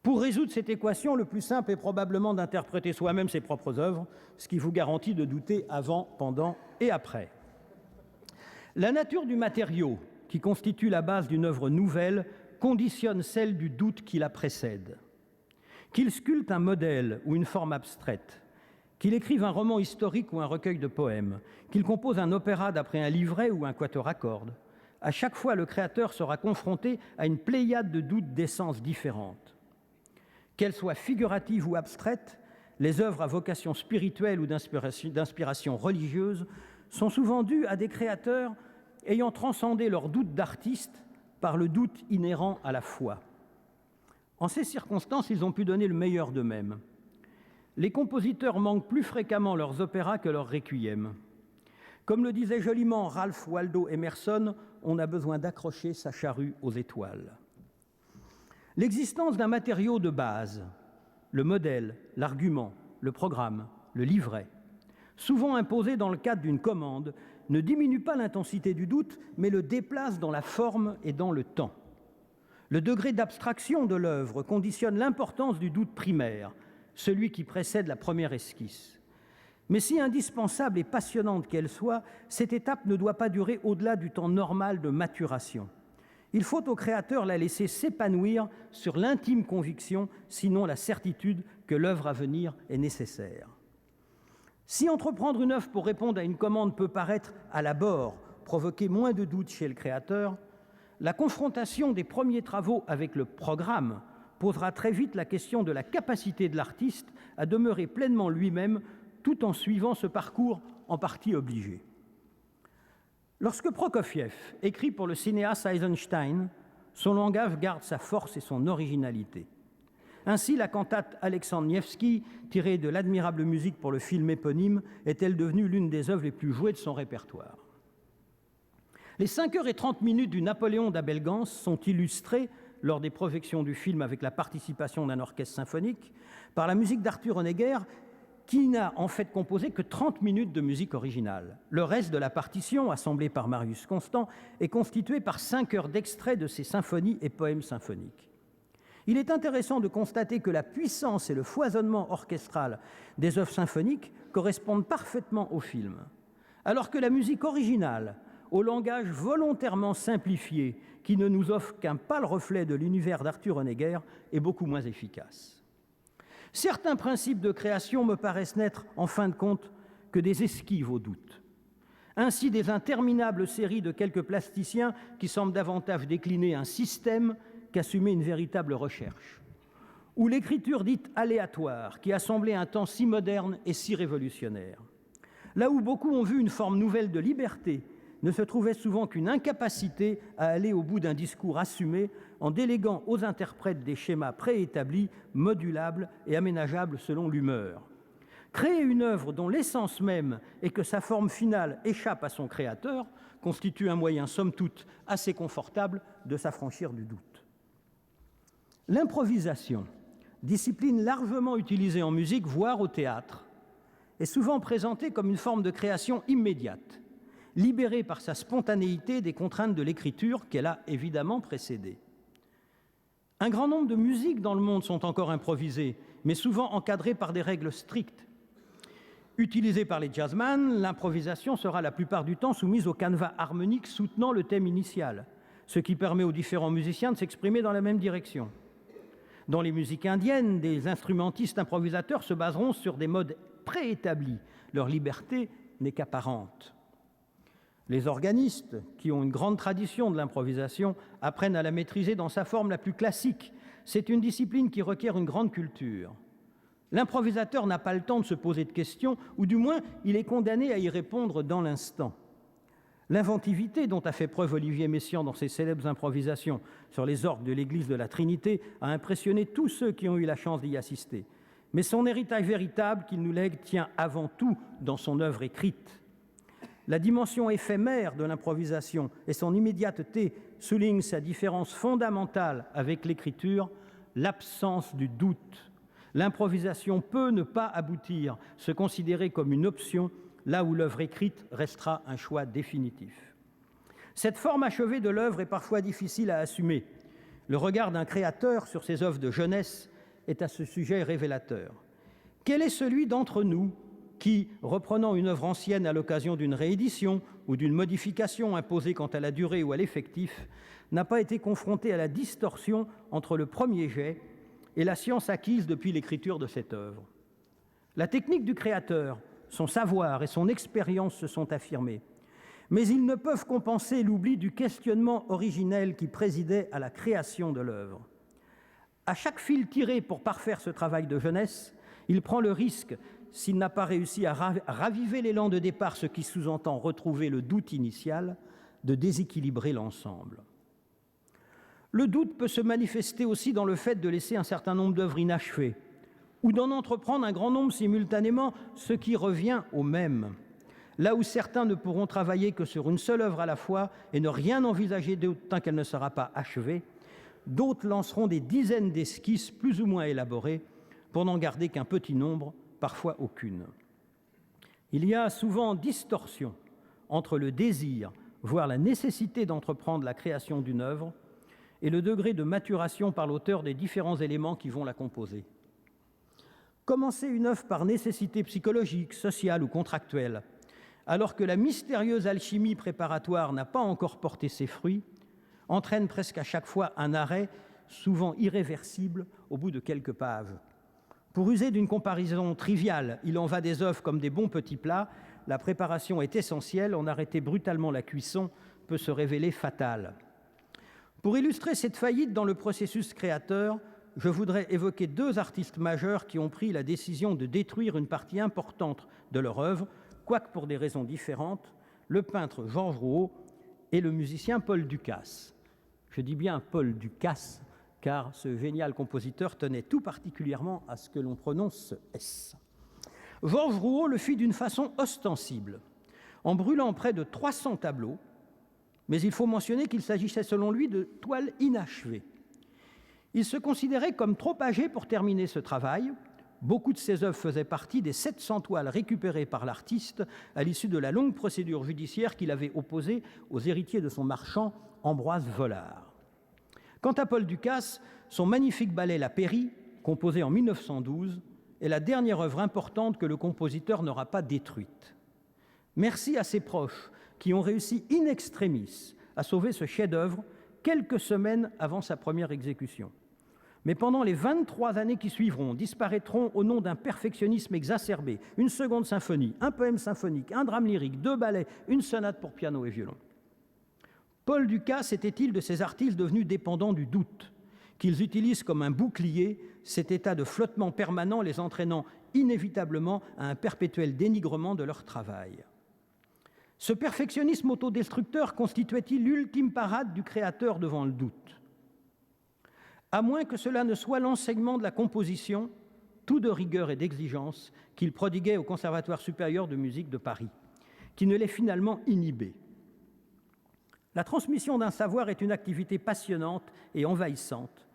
Pour résoudre cette équation, le plus simple est probablement d'interpréter soi-même ses propres œuvres, ce qui vous garantit de douter avant, pendant et après. La nature du matériau qui constitue la base d'une œuvre nouvelle conditionne celle du doute qui la précède. Qu'il sculpte un modèle ou une forme abstraite, qu'il écrive un roman historique ou un recueil de poèmes, qu'il compose un opéra d'après un livret ou un quatuor à cordes, à chaque fois le créateur sera confronté à une pléiade de doutes d'essences différentes. Qu'elles soient figuratives ou abstraites, les œuvres à vocation spirituelle ou d'inspiration religieuse sont souvent dues à des créateurs ayant transcendé leur doute d'artiste par le doute inhérent à la foi. En ces circonstances, ils ont pu donner le meilleur d'eux-mêmes. Les compositeurs manquent plus fréquemment leurs opéras que leurs requiems. Comme le disait joliment Ralph Waldo Emerson, on a besoin d'accrocher sa charrue aux étoiles. L'existence d'un matériau de base, le modèle, l'argument, le programme, le livret, souvent imposé dans le cadre d'une commande, ne diminue pas l'intensité du doute, mais le déplace dans la forme et dans le temps. Le degré d'abstraction de l'œuvre conditionne l'importance du doute primaire, celui qui précède la première esquisse. Mais si indispensable et passionnante qu'elle soit, cette étape ne doit pas durer au-delà du temps normal de maturation. Il faut au créateur la laisser s'épanouir sur l'intime conviction, sinon la certitude que l'œuvre à venir est nécessaire. Si entreprendre une œuvre pour répondre à une commande peut paraître, à l'abord, provoquer moins de doute chez le créateur, la confrontation des premiers travaux avec le programme posera très vite la question de la capacité de l'artiste à demeurer pleinement lui-même tout en suivant ce parcours en partie obligé. Lorsque Prokofiev écrit pour le cinéaste Eisenstein, son langage garde sa force et son originalité. Ainsi, la cantate Alexandre Nevsky, tirée de l'admirable musique pour le film éponyme, est-elle devenue l'une des œuvres les plus jouées de son répertoire. Les 5h30 du Napoléon d'Abel Gance sont illustrées, lors des projections du film avec la participation d'un orchestre symphonique, par la musique d'Arthur Honegger, qui n'a en fait composé que 30 minutes de musique originale. Le reste de la partition, assemblée par Marius Constant, est constitué par 5 heures d'extraits de ses symphonies et poèmes symphoniques. Il est intéressant de constater que la puissance et le foisonnement orchestral des œuvres symphoniques correspondent parfaitement au film, alors que la musique originale, au langage volontairement simplifié, qui ne nous offre qu'un pâle reflet de l'univers d'Arthur Honegger, est beaucoup moins efficace. Certains principes de création me paraissent n'être, en fin de compte, que des esquives au doute. Ainsi, des interminables séries de quelques plasticiens qui semblent davantage décliner un système qu'assumer une véritable recherche. Ou l'écriture dite aléatoire, qui a semblé un temps si moderne et si révolutionnaire. Là où beaucoup ont vu une forme nouvelle de liberté, ne se trouvait souvent qu'une incapacité à aller au bout d'un discours assumé en déléguant aux interprètes des schémas préétablis, modulables et aménageables selon l'humeur. Créer une œuvre dont l'essence même est que sa forme finale échappe à son créateur constitue un moyen, somme toute, assez confortable de s'affranchir du doute. L'improvisation, discipline largement utilisée en musique, voire au théâtre, est souvent présentée comme une forme de création immédiate, libérée par sa spontanéité des contraintes de l'écriture qu'elle a évidemment précédée. Un grand nombre de musiques dans le monde sont encore improvisées, mais souvent encadrées par des règles strictes. Utilisée par les jazzman, l'improvisation sera la plupart du temps soumise au canevas harmonique soutenant le thème initial, ce qui permet aux différents musiciens de s'exprimer dans la même direction. Dans les musiques indiennes, des instrumentistes improvisateurs se baseront sur des modes préétablis. Leur liberté n'est qu'apparente. Les organistes, qui ont une grande tradition de l'improvisation, apprennent à la maîtriser dans sa forme la plus classique. C'est une discipline qui requiert une grande culture. L'improvisateur n'a pas le temps de se poser de questions, ou du moins, il est condamné à y répondre dans l'instant. L'inventivité dont a fait preuve Olivier Messiaen dans ses célèbres improvisations sur les orgues de l'église de la Trinité a impressionné tous ceux qui ont eu la chance d'y assister. Mais son héritage véritable qu'il nous lègue tient avant tout dans son œuvre écrite. La dimension éphémère de l'improvisation et son immédiateté soulignent sa différence fondamentale avec l'écriture, l'absence du doute. L'improvisation peut ne pas aboutir, se considérer comme une option, là où l'œuvre écrite restera un choix définitif. Cette forme achevée de l'œuvre est parfois difficile à assumer. Le regard d'un créateur sur ses œuvres de jeunesse est à ce sujet révélateur. Quel est celui d'entre nous qui, reprenant une œuvre ancienne à l'occasion d'une réédition ou d'une modification imposée quant à la durée ou à l'effectif, n'a pas été confronté à la distorsion entre le premier jet et la science acquise depuis l'écriture de cette œuvre? La technique du créateur, son savoir et son expérience se sont affirmés, mais ils ne peuvent compenser l'oubli du questionnement originel qui présidait à la création de l'œuvre. À chaque fil tiré pour parfaire ce travail de jeunesse, il prend le risque, s'il n'a pas réussi à raviver l'élan de départ, ce qui sous-entend retrouver le doute initial, de déséquilibrer l'ensemble. Le doute peut se manifester aussi dans le fait de laisser un certain nombre d'œuvres inachevées ou d'en entreprendre un grand nombre simultanément, ce qui revient au même. Là où certains ne pourront travailler que sur une seule œuvre à la fois et ne rien envisager d'autre tant qu'elle ne sera pas achevée, d'autres lanceront des dizaines d'esquisses plus ou moins élaborées pour n'en garder qu'un petit nombre, parfois aucune. Il y a souvent distorsion entre le désir, voire la nécessité d'entreprendre la création d'une œuvre, et le degré de maturation par l'auteur des différents éléments qui vont la composer. Commencer une œuvre par nécessité psychologique, sociale ou contractuelle, alors que la mystérieuse alchimie préparatoire n'a pas encore porté ses fruits, entraîne presque à chaque fois un arrêt, souvent irréversible, au bout de quelques pages. Pour user d'une comparaison triviale, il en va des œuvres comme des bons petits plats, la préparation est essentielle, en arrêter brutalement la cuisson peut se révéler fatal. Pour illustrer cette faillite dans le processus créateur, je voudrais évoquer deux artistes majeurs qui ont pris la décision de détruire une partie importante de leur œuvre, quoique pour des raisons différentes, le peintre Georges Rouault et le musicien Paul Dukas. Je dis bien Paul Dukas, car ce génial compositeur tenait tout particulièrement à ce que l'on prononce ce S. Georges Rouault le fit d'une façon ostensible, en brûlant près de 300 tableaux, mais il faut mentionner qu'il s'agissait selon lui de toiles inachevées. Il se considérait comme trop âgé pour terminer ce travail. Beaucoup de ses œuvres faisaient partie des 700 toiles récupérées par l'artiste à l'issue de la longue procédure judiciaire qu'il avait opposée aux héritiers de son marchand Ambroise Vollard. Quant à Paul Ducasse, son magnifique ballet La Pairie, composé en 1912, est la dernière œuvre importante que le compositeur n'aura pas détruite. Merci à ses proches qui ont réussi in extremis à sauver ce chef-d'œuvre quelques semaines avant sa première exécution. Mais pendant les 23 années qui suivront, disparaîtront au nom d'un perfectionnisme exacerbé une seconde symphonie, un poème symphonique, un drame lyrique, 2 ballets, une sonate pour piano et violon. Paul Ducasse était-il de ces artistes devenus dépendants du doute, qu'ils utilisent comme un bouclier, cet état de flottement permanent les entraînant inévitablement à un perpétuel dénigrement de leur travail? Ce perfectionnisme autodestructeur constituait-il l'ultime parade du créateur devant le doute? À moins que cela ne soit l'enseignement de la composition, tout de rigueur et d'exigence, qu'il prodiguait au Conservatoire supérieur de musique de Paris, qui ne l'ait finalement inhibé. La transmission d'un savoir est une activité passionnante et envahissante,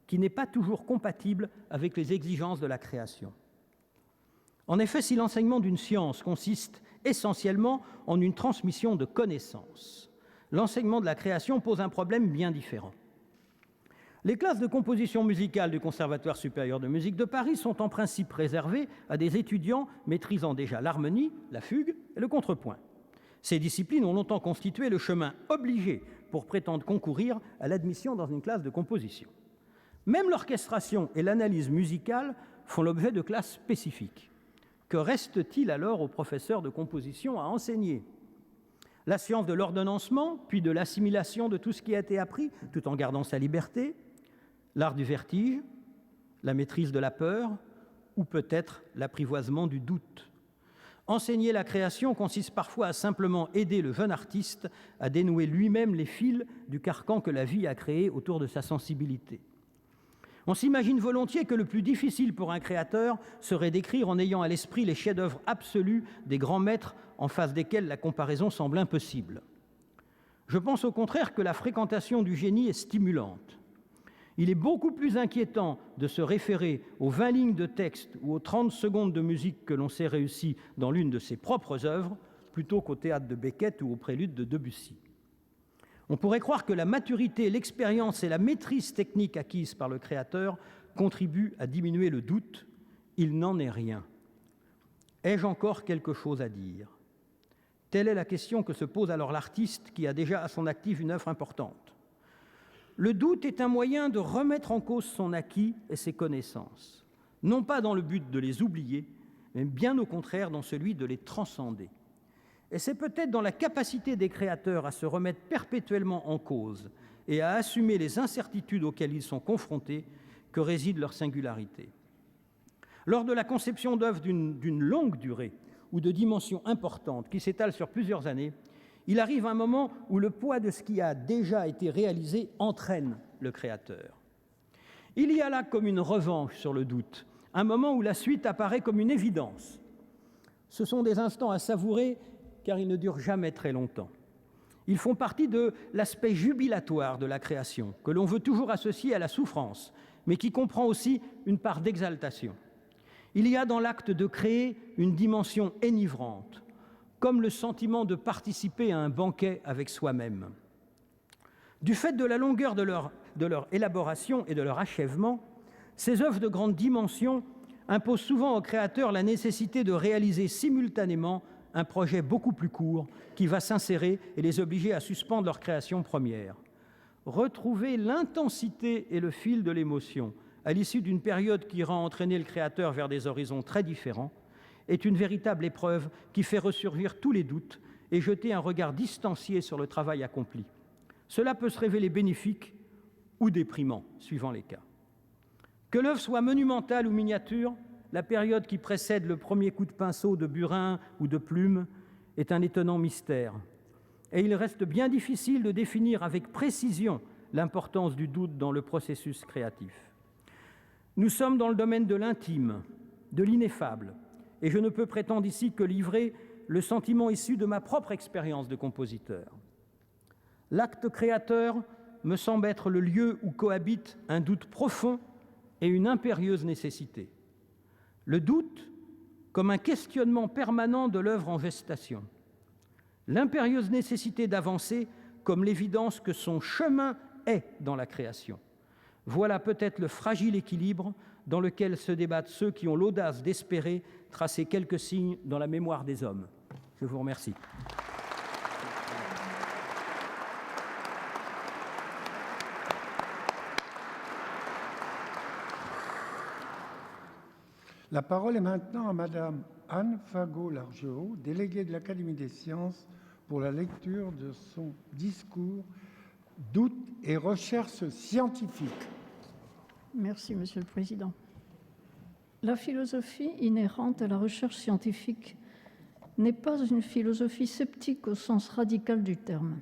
qui n'est pas toujours compatible avec les exigences de la création. En effet, si l'enseignement d'une science consiste essentiellement en une transmission de connaissances, l'enseignement de la création pose un problème bien différent. Les classes de composition musicale du Conservatoire supérieur de musique de Paris sont en principe réservées à des étudiants maîtrisant déjà l'harmonie, la fugue et le contrepoint. Ces disciplines ont longtemps constitué le chemin obligé pour prétendre concourir à l'admission dans une classe de composition. Même l'orchestration et l'analyse musicale font l'objet de classes spécifiques. Que reste-t-il alors aux professeurs de composition à enseigner? La science de l'ordonnancement, puis de l'assimilation de tout ce qui a été appris, tout en gardant sa liberté, l'art du vertige, la maîtrise de la peur, ou peut-être l'apprivoisement du doute. Enseigner la création consiste parfois à simplement aider le jeune artiste à dénouer lui-même les fils du carcan que la vie a créé autour de sa sensibilité. On s'imagine volontiers que le plus difficile pour un créateur serait d'écrire en ayant à l'esprit les chefs-d'œuvre absolus des grands maîtres en face desquels la comparaison semble impossible. Je pense au contraire que la fréquentation du génie est stimulante. Il est beaucoup plus inquiétant de se référer aux 20 lignes de texte ou aux 30 secondes de musique que l'on sait réussi dans l'une de ses propres œuvres, plutôt qu'au théâtre de Beckett ou au prélude de Debussy. On pourrait croire que la maturité, l'expérience et la maîtrise technique acquise par le créateur contribuent à diminuer le doute. Il n'en est rien. Ai-je encore quelque chose à dire? Telle est la question que se pose alors l'artiste qui a déjà à son actif une œuvre importante. Le doute est un moyen de remettre en cause son acquis et ses connaissances, non pas dans le but de les oublier, mais bien au contraire dans celui de les transcender. Et c'est peut-être dans la capacité des créateurs à se remettre perpétuellement en cause et à assumer les incertitudes auxquelles ils sont confrontés que réside leur singularité. Lors de la conception d'œuvres d'une longue durée ou de dimensions importantes qui s'étalent sur plusieurs années, il arrive un moment où le poids de ce qui a déjà été réalisé entraîne le créateur. Il y a là comme une revanche sur le doute, un moment où la suite apparaît comme une évidence. Ce sont des instants à savourer car ils ne durent jamais très longtemps. Ils font partie de l'aspect jubilatoire de la création, que l'on veut toujours associer à la souffrance, mais qui comprend aussi une part d'exaltation. Il y a dans l'acte de créer une dimension enivrante, comme le sentiment de participer à un banquet avec soi-même. Du fait de la longueur de leur élaboration et de leur achèvement, ces œuvres de grande dimension imposent souvent aux créateurs la nécessité de réaliser simultanément un projet beaucoup plus court qui va s'insérer et les obliger à suspendre leur création première. Retrouver l'intensité et le fil de l'émotion à l'issue d'une période qui rend entraîner le créateur vers des horizons très différents est une véritable épreuve qui fait ressurgir tous les doutes et jeter un regard distancié sur le travail accompli. Cela peut se révéler bénéfique ou déprimant, suivant les cas. Que l'œuvre soit monumentale ou miniature, la période qui précède le premier coup de pinceau de burin ou de plume est un étonnant mystère. Et il reste bien difficile de définir avec précision l'importance du doute dans le processus créatif. Nous sommes dans le domaine de l'intime, de l'ineffable, et je ne peux prétendre ici que livrer le sentiment issu de ma propre expérience de compositeur. L'acte créateur me semble être le lieu où cohabitent un doute profond et une impérieuse nécessité. Le doute comme un questionnement permanent de l'œuvre en gestation. L'impérieuse nécessité d'avancer comme l'évidence que son chemin est dans la création. Voilà peut-être le fragile équilibre dans lequel se débattent ceux qui ont l'audace d'espérer tracer quelques signes dans la mémoire des hommes. Je vous remercie. La parole est maintenant à Madame Anne Fagot-Largeau, déléguée de l'Académie des sciences, pour la lecture de son discours « Doute et recherche scientifique ». Merci, Monsieur le Président. La philosophie inhérente à la recherche scientifique n'est pas une philosophie sceptique au sens radical du terme.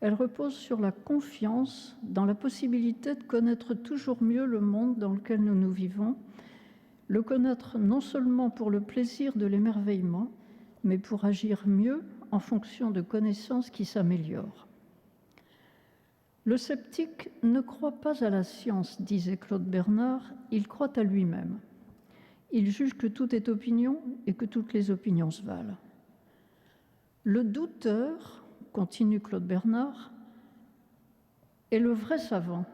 Elle repose sur la confiance dans la possibilité de connaître toujours mieux le monde dans lequel nous nous vivons, le connaître non seulement pour le plaisir de l'émerveillement, mais pour agir mieux en fonction de connaissances qui s'améliorent. Le sceptique ne croit pas à la science, disait Claude Bernard, il croit à lui-même. Il juge que tout est opinion et que toutes les opinions se valent. Le douteur, continue Claude Bernard, est le vrai savant.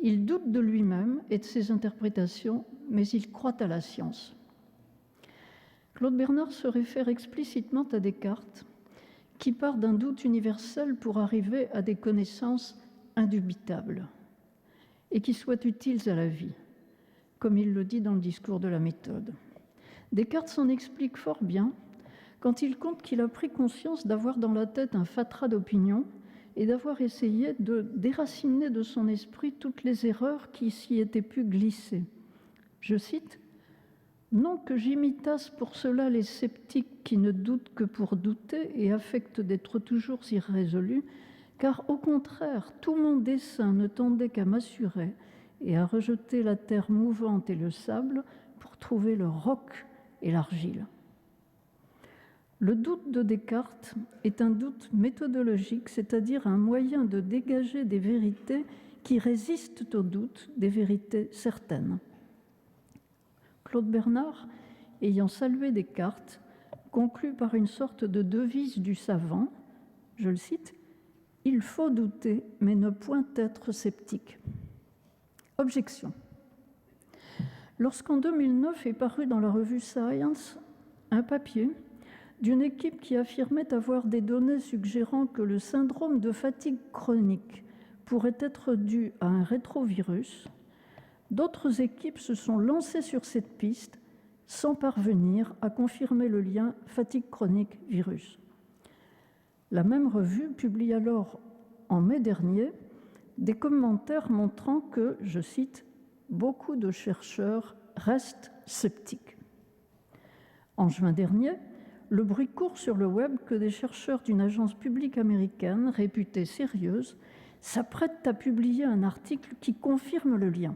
Il doute de lui-même et de ses interprétations, mais il croit à la science. Claude Bernard se réfère explicitement à Descartes, qui part d'un doute universel pour arriver à des connaissances indubitables et qui soient utiles à la vie, comme il le dit dans le discours de la méthode. Descartes s'en explique fort bien quand il compte qu'il a pris conscience d'avoir dans la tête un fatras d'opinions et d'avoir essayé de déraciner de son esprit toutes les erreurs qui s'y étaient pu glisser. Je cite, « Non que j'imitasse pour cela les sceptiques qui ne doutent que pour douter et affectent d'être toujours irrésolus, car au contraire, tout mon dessein ne tendait qu'à m'assurer et à rejeter la terre mouvante et le sable pour trouver le roc et l'argile. » Le doute de Descartes est un doute méthodologique, c'est-à-dire un moyen de dégager des vérités qui résistent au doute, des vérités certaines. Claude Bernard, ayant salué Descartes, conclut par une sorte de devise du savant, je le cite, « Il faut douter, mais ne point être sceptique. » Objection. Lorsqu'en 2009 est paru dans la revue Science un papier d'une équipe qui affirmait avoir des données suggérant que le syndrome de fatigue chronique pourrait être dû à un rétrovirus, d'autres équipes se sont lancées sur cette piste sans parvenir à confirmer le lien fatigue chronique-virus. La même revue publie alors, en mai dernier, des commentaires montrant que, je cite, « beaucoup de chercheurs restent sceptiques ». En juin dernier, le bruit court sur le web que des chercheurs d'une agence publique américaine réputée sérieuse s'apprêtent à publier un article qui confirme le lien.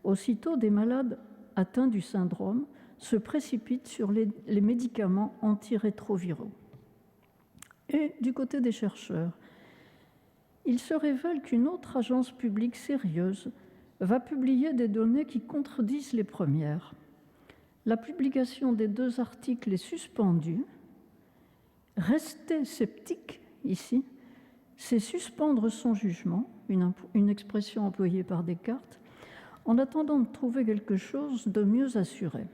Aussitôt, des malades atteints du syndrome se précipitent sur les médicaments antirétroviraux. Et du côté des chercheurs, il se révèle qu'une autre agence publique sérieuse va publier des données qui contredisent les premières. La publication des 2 articles est suspendue. Rester sceptique, ici, c'est suspendre son jugement, une expression employée par Descartes, en attendant de trouver quelque chose de mieux assuré.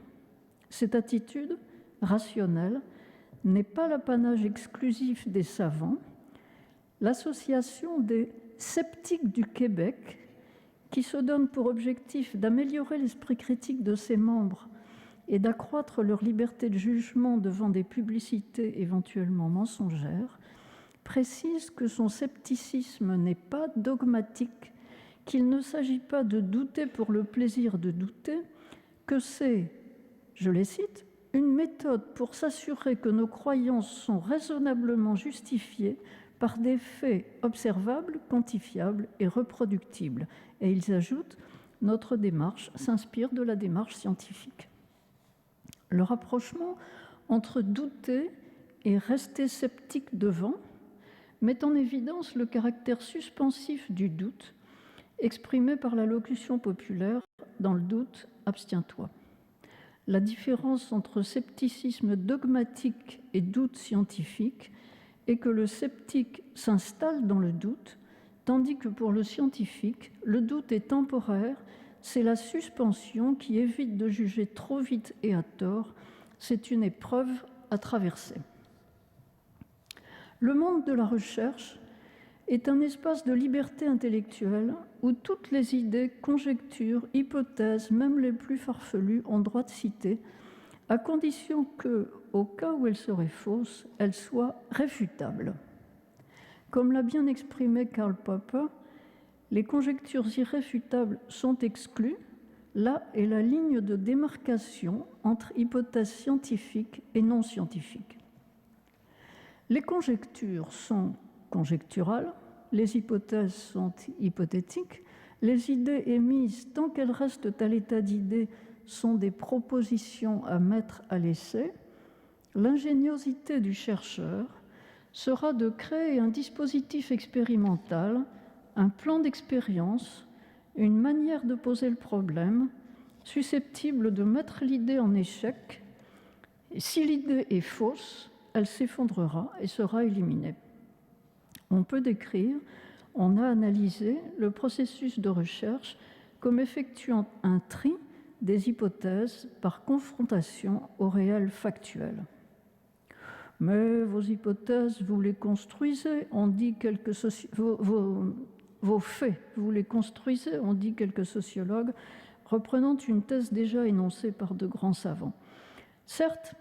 Cette attitude rationnelle n'est pas l'apanage exclusif des savants. L'Association des sceptiques du Québec, qui se donne pour objectif d'améliorer l'esprit critique de ses membres et d'accroître leur liberté de jugement devant des publicités éventuellement mensongères, précise que son scepticisme n'est pas dogmatique, qu'il ne s'agit pas de douter pour le plaisir de douter, que c'est, je les cite, une méthode pour s'assurer que nos croyances sont raisonnablement justifiées par des faits observables, quantifiables et reproductibles. Et ils ajoutent « Notre démarche s'inspire de la démarche scientifique ». Le rapprochement entre douter et rester sceptique devant met en évidence le caractère suspensif du doute, exprimé par la locution populaire « dans le doute, abstiens-toi ». La différence entre scepticisme dogmatique et doute scientifique est que le sceptique s'installe dans le doute, tandis que pour le scientifique, le doute est temporaire, c'est la suspension qui évite de juger trop vite et à tort, c'est une épreuve à traverser. Le monde de la recherche est un espace de liberté intellectuelle où toutes les idées, conjectures, hypothèses, même les plus farfelues, ont droit de citer, à condition que, au cas où elles seraient fausses, elles soient réfutables. Comme l'a bien exprimé Karl Popper, les conjectures irréfutables sont exclues. Là est la ligne de démarcation entre hypothèses scientifiques et non scientifiques. Les conjectures sont conjecturales, les hypothèses sont hypothétiques, les idées émises, tant qu'elles restent à l'état d'idées, sont des propositions à mettre à l'essai. L'ingéniosité du chercheur sera de créer un dispositif expérimental, un plan d'expérience, une manière de poser le problème, susceptible de mettre l'idée en échec. Et si l'idée est fausse, elle s'effondrera et sera éliminée. On peut décrire, on a analysé le processus de recherche comme effectuant un tri des hypothèses par confrontation au réel factuel. Mais vos hypothèses, vous les construisez, on dit quelques vos faits, vous les construisez, ont dit quelques sociologues, reprenant une thèse déjà énoncée par de grands savants. Certes,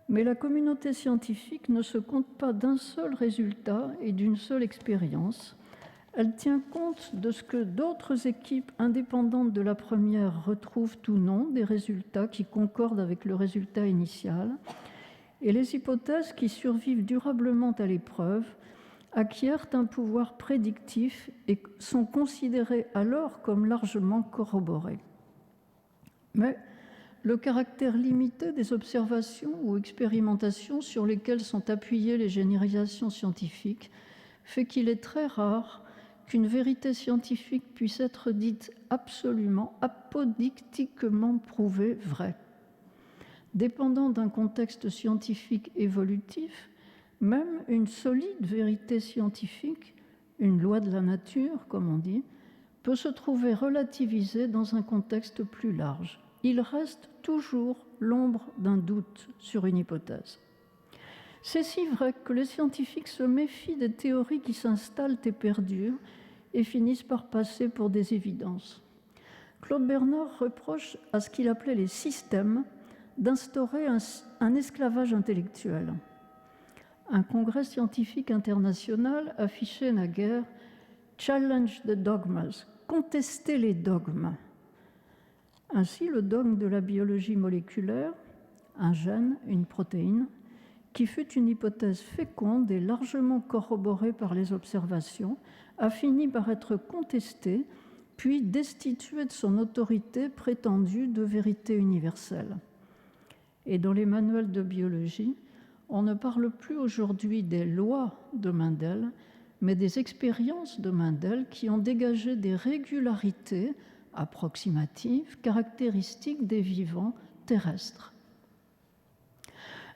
mais la communauté scientifique ne se compte pas d'un seul résultat et d'une seule expérience. Elle tient compte de ce que d'autres équipes indépendantes de la première retrouvent ou non, des résultats qui concordent avec le résultat initial, et les hypothèses qui survivent durablement à l'épreuve acquièrent un pouvoir prédictif et sont considérées alors comme largement corroborées. Mais le caractère limité des observations ou expérimentations sur lesquelles sont appuyées les généralisations scientifiques fait qu'il est très rare qu'une vérité scientifique puisse être dite absolument, apodictiquement prouvée vraie. Dépendant d'un contexte scientifique évolutif, même une solide vérité scientifique, une loi de la nature, comme on dit, peut se trouver relativisée dans un contexte plus large. Il reste toujours l'ombre d'un doute sur une hypothèse. C'est si vrai que les scientifiques se méfient des théories qui s'installent et perdurent et finissent par passer pour des évidences. Claude Bernard reproche à ce qu'il appelait les systèmes d'instaurer un esclavage intellectuel. Un congrès scientifique international affichait naguère « Challenge the dogmas », contester les dogmes. Ainsi, le dogme de la biologie moléculaire, un gène, une protéine, qui fut une hypothèse féconde et largement corroborée par les observations, a fini par être contesté, puis destitué de son autorité prétendue de vérité universelle. Et dans les manuels de biologie, on ne parle plus aujourd'hui des lois de Mendel, mais des expériences de Mendel qui ont dégagé des régularités approximatives, caractéristiques des vivants terrestres.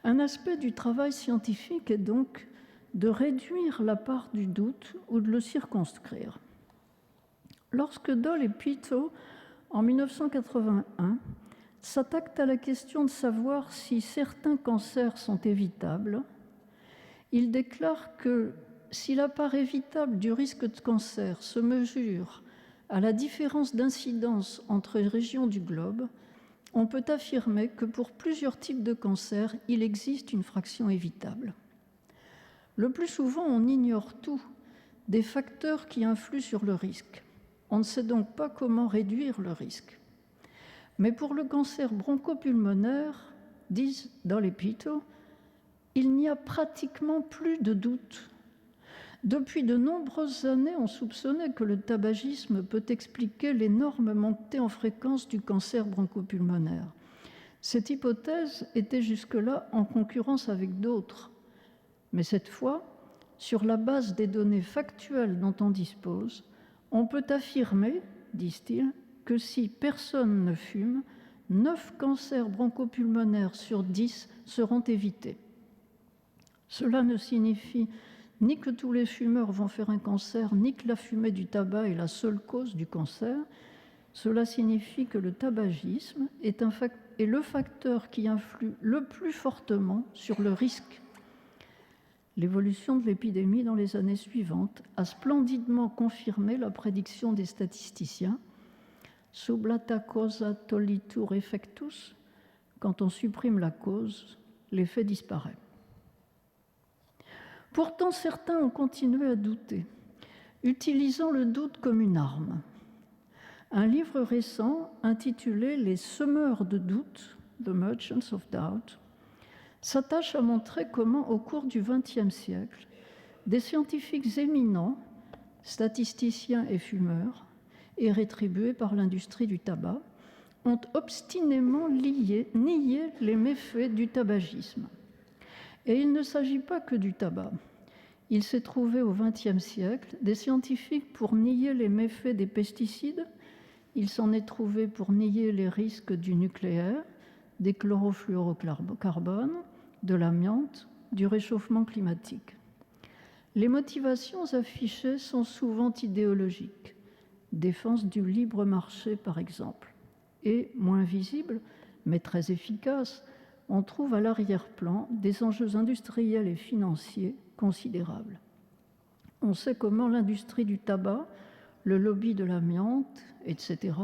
Un aspect du travail scientifique est donc de réduire la part du doute ou de le circonscrire. Lorsque Doll et Peto, en 1981, s'attaquent à la question de savoir si certains cancers sont évitables, ils déclarent que si la part évitable du risque de cancer se mesure à la différence d'incidence entre les régions du globe, on peut affirmer que pour plusieurs types de cancers, il existe une fraction évitable. Le plus souvent, on ignore tout des facteurs qui influent sur le risque. On ne sait donc pas comment réduire le risque. Mais pour le cancer bronchopulmonaire, disent Doll et Peto, il n'y a pratiquement plus de doute. Depuis de nombreuses années, on soupçonnait que le tabagisme peut expliquer l'énorme montée en fréquence du cancer bronchopulmonaire. Cette hypothèse était jusque-là en concurrence avec d'autres. Mais cette fois, sur la base des données factuelles dont on dispose, on peut affirmer, disent-ils, que si personne ne fume, 9 cancers bronchopulmonaires sur 10 seront évités. Cela ne signifie ni que tous les fumeurs vont faire un cancer, ni que la fumée du tabac est la seule cause du cancer. Cela signifie que le tabagisme est le facteur qui influe le plus fortement sur le risque. L'évolution de l'épidémie dans les années suivantes a splendidement confirmé la prédiction des statisticiens. Sublata causa tollitur effectus, quand on supprime la cause, l'effet disparaît. Pourtant, certains ont continué à douter, utilisant le doute comme une arme. Un livre récent, intitulé « Les semeurs de doute », The Merchants of Doubt, s'attache à montrer comment, au cours du XXe siècle, des scientifiques éminents, statisticiens et fumeurs, et rétribués par l'industrie du tabac, ont obstinément nié les méfaits du tabagisme. Et il ne s'agit pas que du tabac. Il s'est trouvé au XXe siècle des scientifiques pour nier les méfaits des pesticides, il s'en est trouvé pour nier les risques du nucléaire, des chlorofluorocarbones, de l'amiante, du réchauffement climatique. Les motivations affichées sont souvent idéologiques, défense du libre marché par exemple, et, moins visible, mais très efficace, on trouve à l'arrière-plan des enjeux industriels et financiers considérables. On sait comment l'industrie du tabac, le lobby de l'amiante, etc.,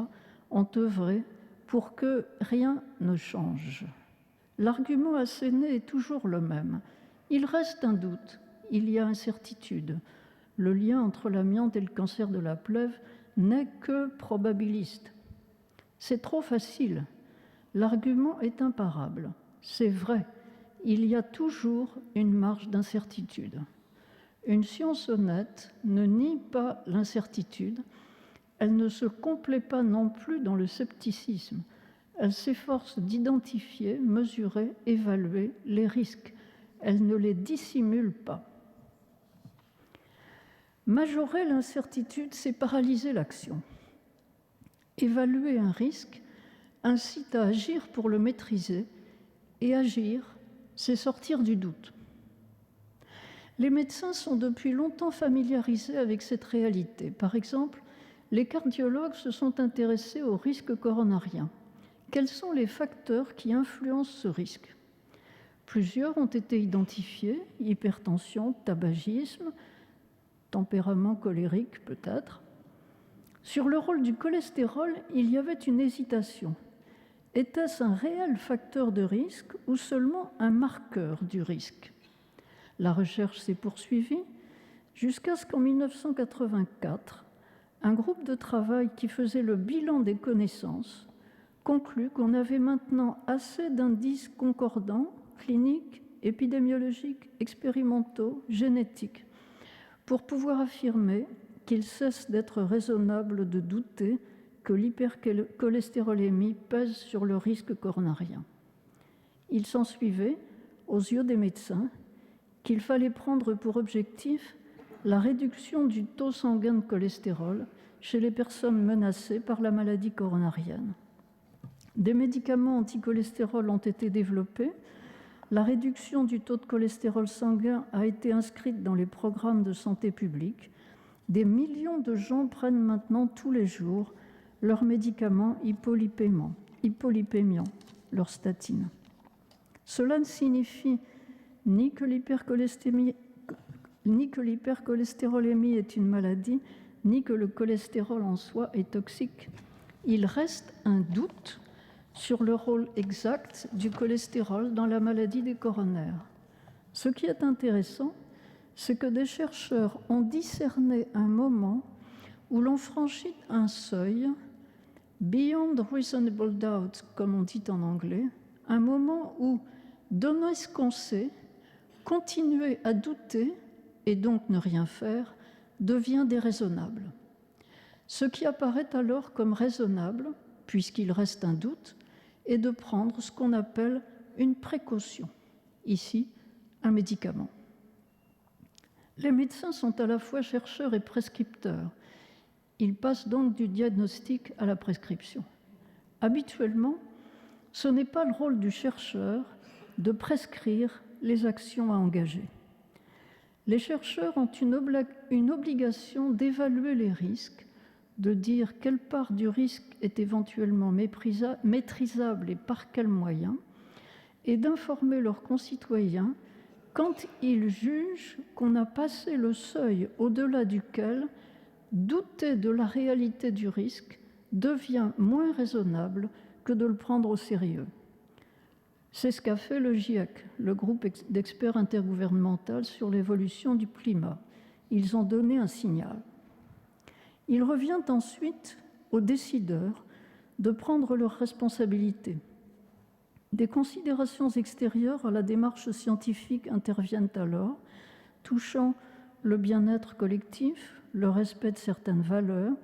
ont œuvré pour que rien ne change. L'argument asséné est toujours le même. Il reste un doute, il y a incertitude. Le lien entre l'amiante et le cancer de la plèvre n'est que probabiliste. C'est trop facile. L'argument est imparable. C'est vrai, il y a toujours une marge d'incertitude. Une science honnête ne nie pas l'incertitude, elle ne se complaît pas non plus dans le scepticisme. Elle s'efforce d'identifier, mesurer, évaluer les risques. Elle ne les dissimule pas. Majorer l'incertitude, c'est paralyser l'action. Évaluer un risque incite à agir pour le maîtriser, et agir, c'est sortir du doute. Les médecins sont depuis longtemps familiarisés avec cette réalité. Par exemple, les cardiologues se sont intéressés au risque coronarien. Quels sont les facteurs qui influencent ce risque? Plusieurs ont été identifiés, hypertension, tabagisme, tempérament colérique peut-être. Sur le rôle du cholestérol, il y avait une hésitation. Était-ce un réel facteur de risque ou seulement un marqueur du risque? La recherche s'est poursuivie jusqu'à ce qu'en 1984, un groupe de travail qui faisait le bilan des connaissances conclut qu'on avait maintenant assez d'indices concordants, cliniques, épidémiologiques, expérimentaux, génétiques, pour pouvoir affirmer qu'il cesse d'être raisonnable de douter que l'hypercholestérolémie pèse sur le risque coronarien. Il s'ensuivait, aux yeux des médecins, qu'il fallait prendre pour objectif la réduction du taux sanguin de cholestérol chez les personnes menacées par la maladie coronarienne. Des médicaments anticholestérol ont été développés. La réduction du taux de cholestérol sanguin a été inscrite dans les programmes de santé publique. Des millions de gens prennent maintenant tous les jours leurs médicaments hypolipémiants, leurs statines. Cela ne signifie ni que l'hypercholestérolémie est une maladie, ni que le cholestérol en soi est toxique. Il reste un doute sur le rôle exact du cholestérol dans la maladie des coronaires. Ce qui est intéressant, c'est que des chercheurs ont discerné un moment où l'on franchit un seuil, beyond reasonable doubt, comme on dit en anglais, un moment où donner ce qu'on sait, continuer à douter et donc ne rien faire, devient déraisonnable. Ce qui apparaît alors comme raisonnable, puisqu'il reste un doute, est de prendre ce qu'on appelle une précaution, ici un médicament. Les médecins sont à la fois chercheurs et prescripteurs. Ils passent donc du diagnostic à la prescription. Habituellement, ce n'est pas le rôle du chercheur de prescrire les actions à engager. Les chercheurs ont une obligation d'évaluer les risques, de dire quelle part du risque est éventuellement maîtrisable et par quels moyens, et d'informer leurs concitoyens quand ils jugent qu'on a passé le seuil au-delà duquel douter de la réalité du risque devient moins raisonnable que de le prendre au sérieux. C'est ce qu'a fait le GIEC, le groupe d'experts intergouvernemental sur l'évolution du climat. Ils ont donné un signal. Il revient ensuite aux décideurs de prendre leurs responsabilités. Des considérations extérieures à la démarche scientifique interviennent alors, touchant le bien-être collectif, le respect de certaines valeurs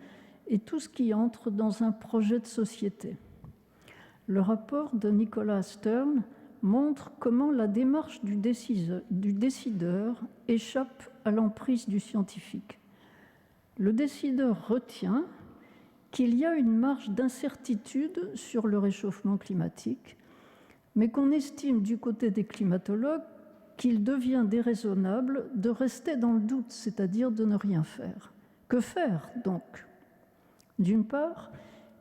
et tout ce qui entre dans un projet de société. Le rapport de Nicolas Stern montre comment la démarche du décideur échappe à l'emprise du scientifique. Le décideur retient qu'il y a une marge d'incertitude sur le réchauffement climatique, mais qu'on estime du côté des climatologues qu'il devient déraisonnable de rester dans le doute, c'est-à-dire de ne rien faire. Que faire donc ? D'une part,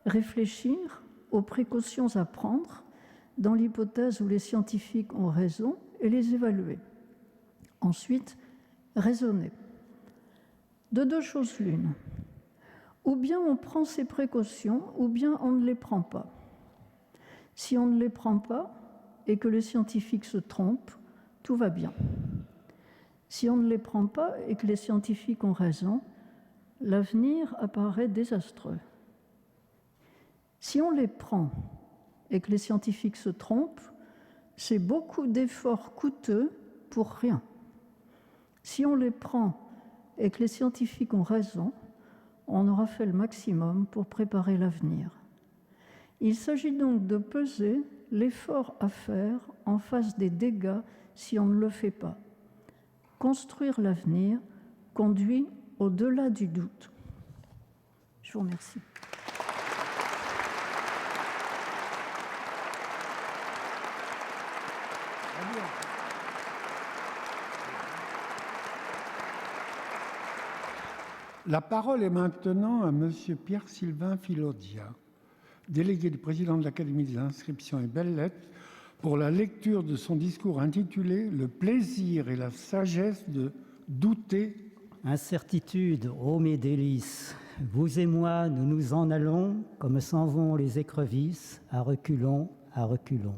réfléchir aux précautions à prendre dans l'hypothèse où les scientifiques ont raison et les évaluer. Ensuite, raisonner. De deux choses l'une. Ou bien on prend ces précautions, ou bien on ne les prend pas. Si on ne les prend pas et que les scientifiques se trompent, tout va bien. Si on ne les prend pas et que les scientifiques ont raison, l'avenir apparaît désastreux. Si on les prend et que les scientifiques se trompent, c'est beaucoup d'efforts coûteux pour rien. Si on les prend et que les scientifiques ont raison, on aura fait le maximum pour préparer l'avenir. Il s'agit donc de peser l'effort à faire en face des dégâts si on ne le fait pas. Construire l'avenir conduit au-delà du doute. Je vous remercie. La parole est maintenant à Monsieur Pierre-Sylvain Filodia, délégué du président de l'Académie des inscriptions et belles-lettres, pour la lecture de son discours intitulé « Le plaisir et la sagesse de douter ». Incertitude, ô mes délices, vous et moi, nous nous en allons, comme s'en vont les écrevisses, à reculons, à reculons.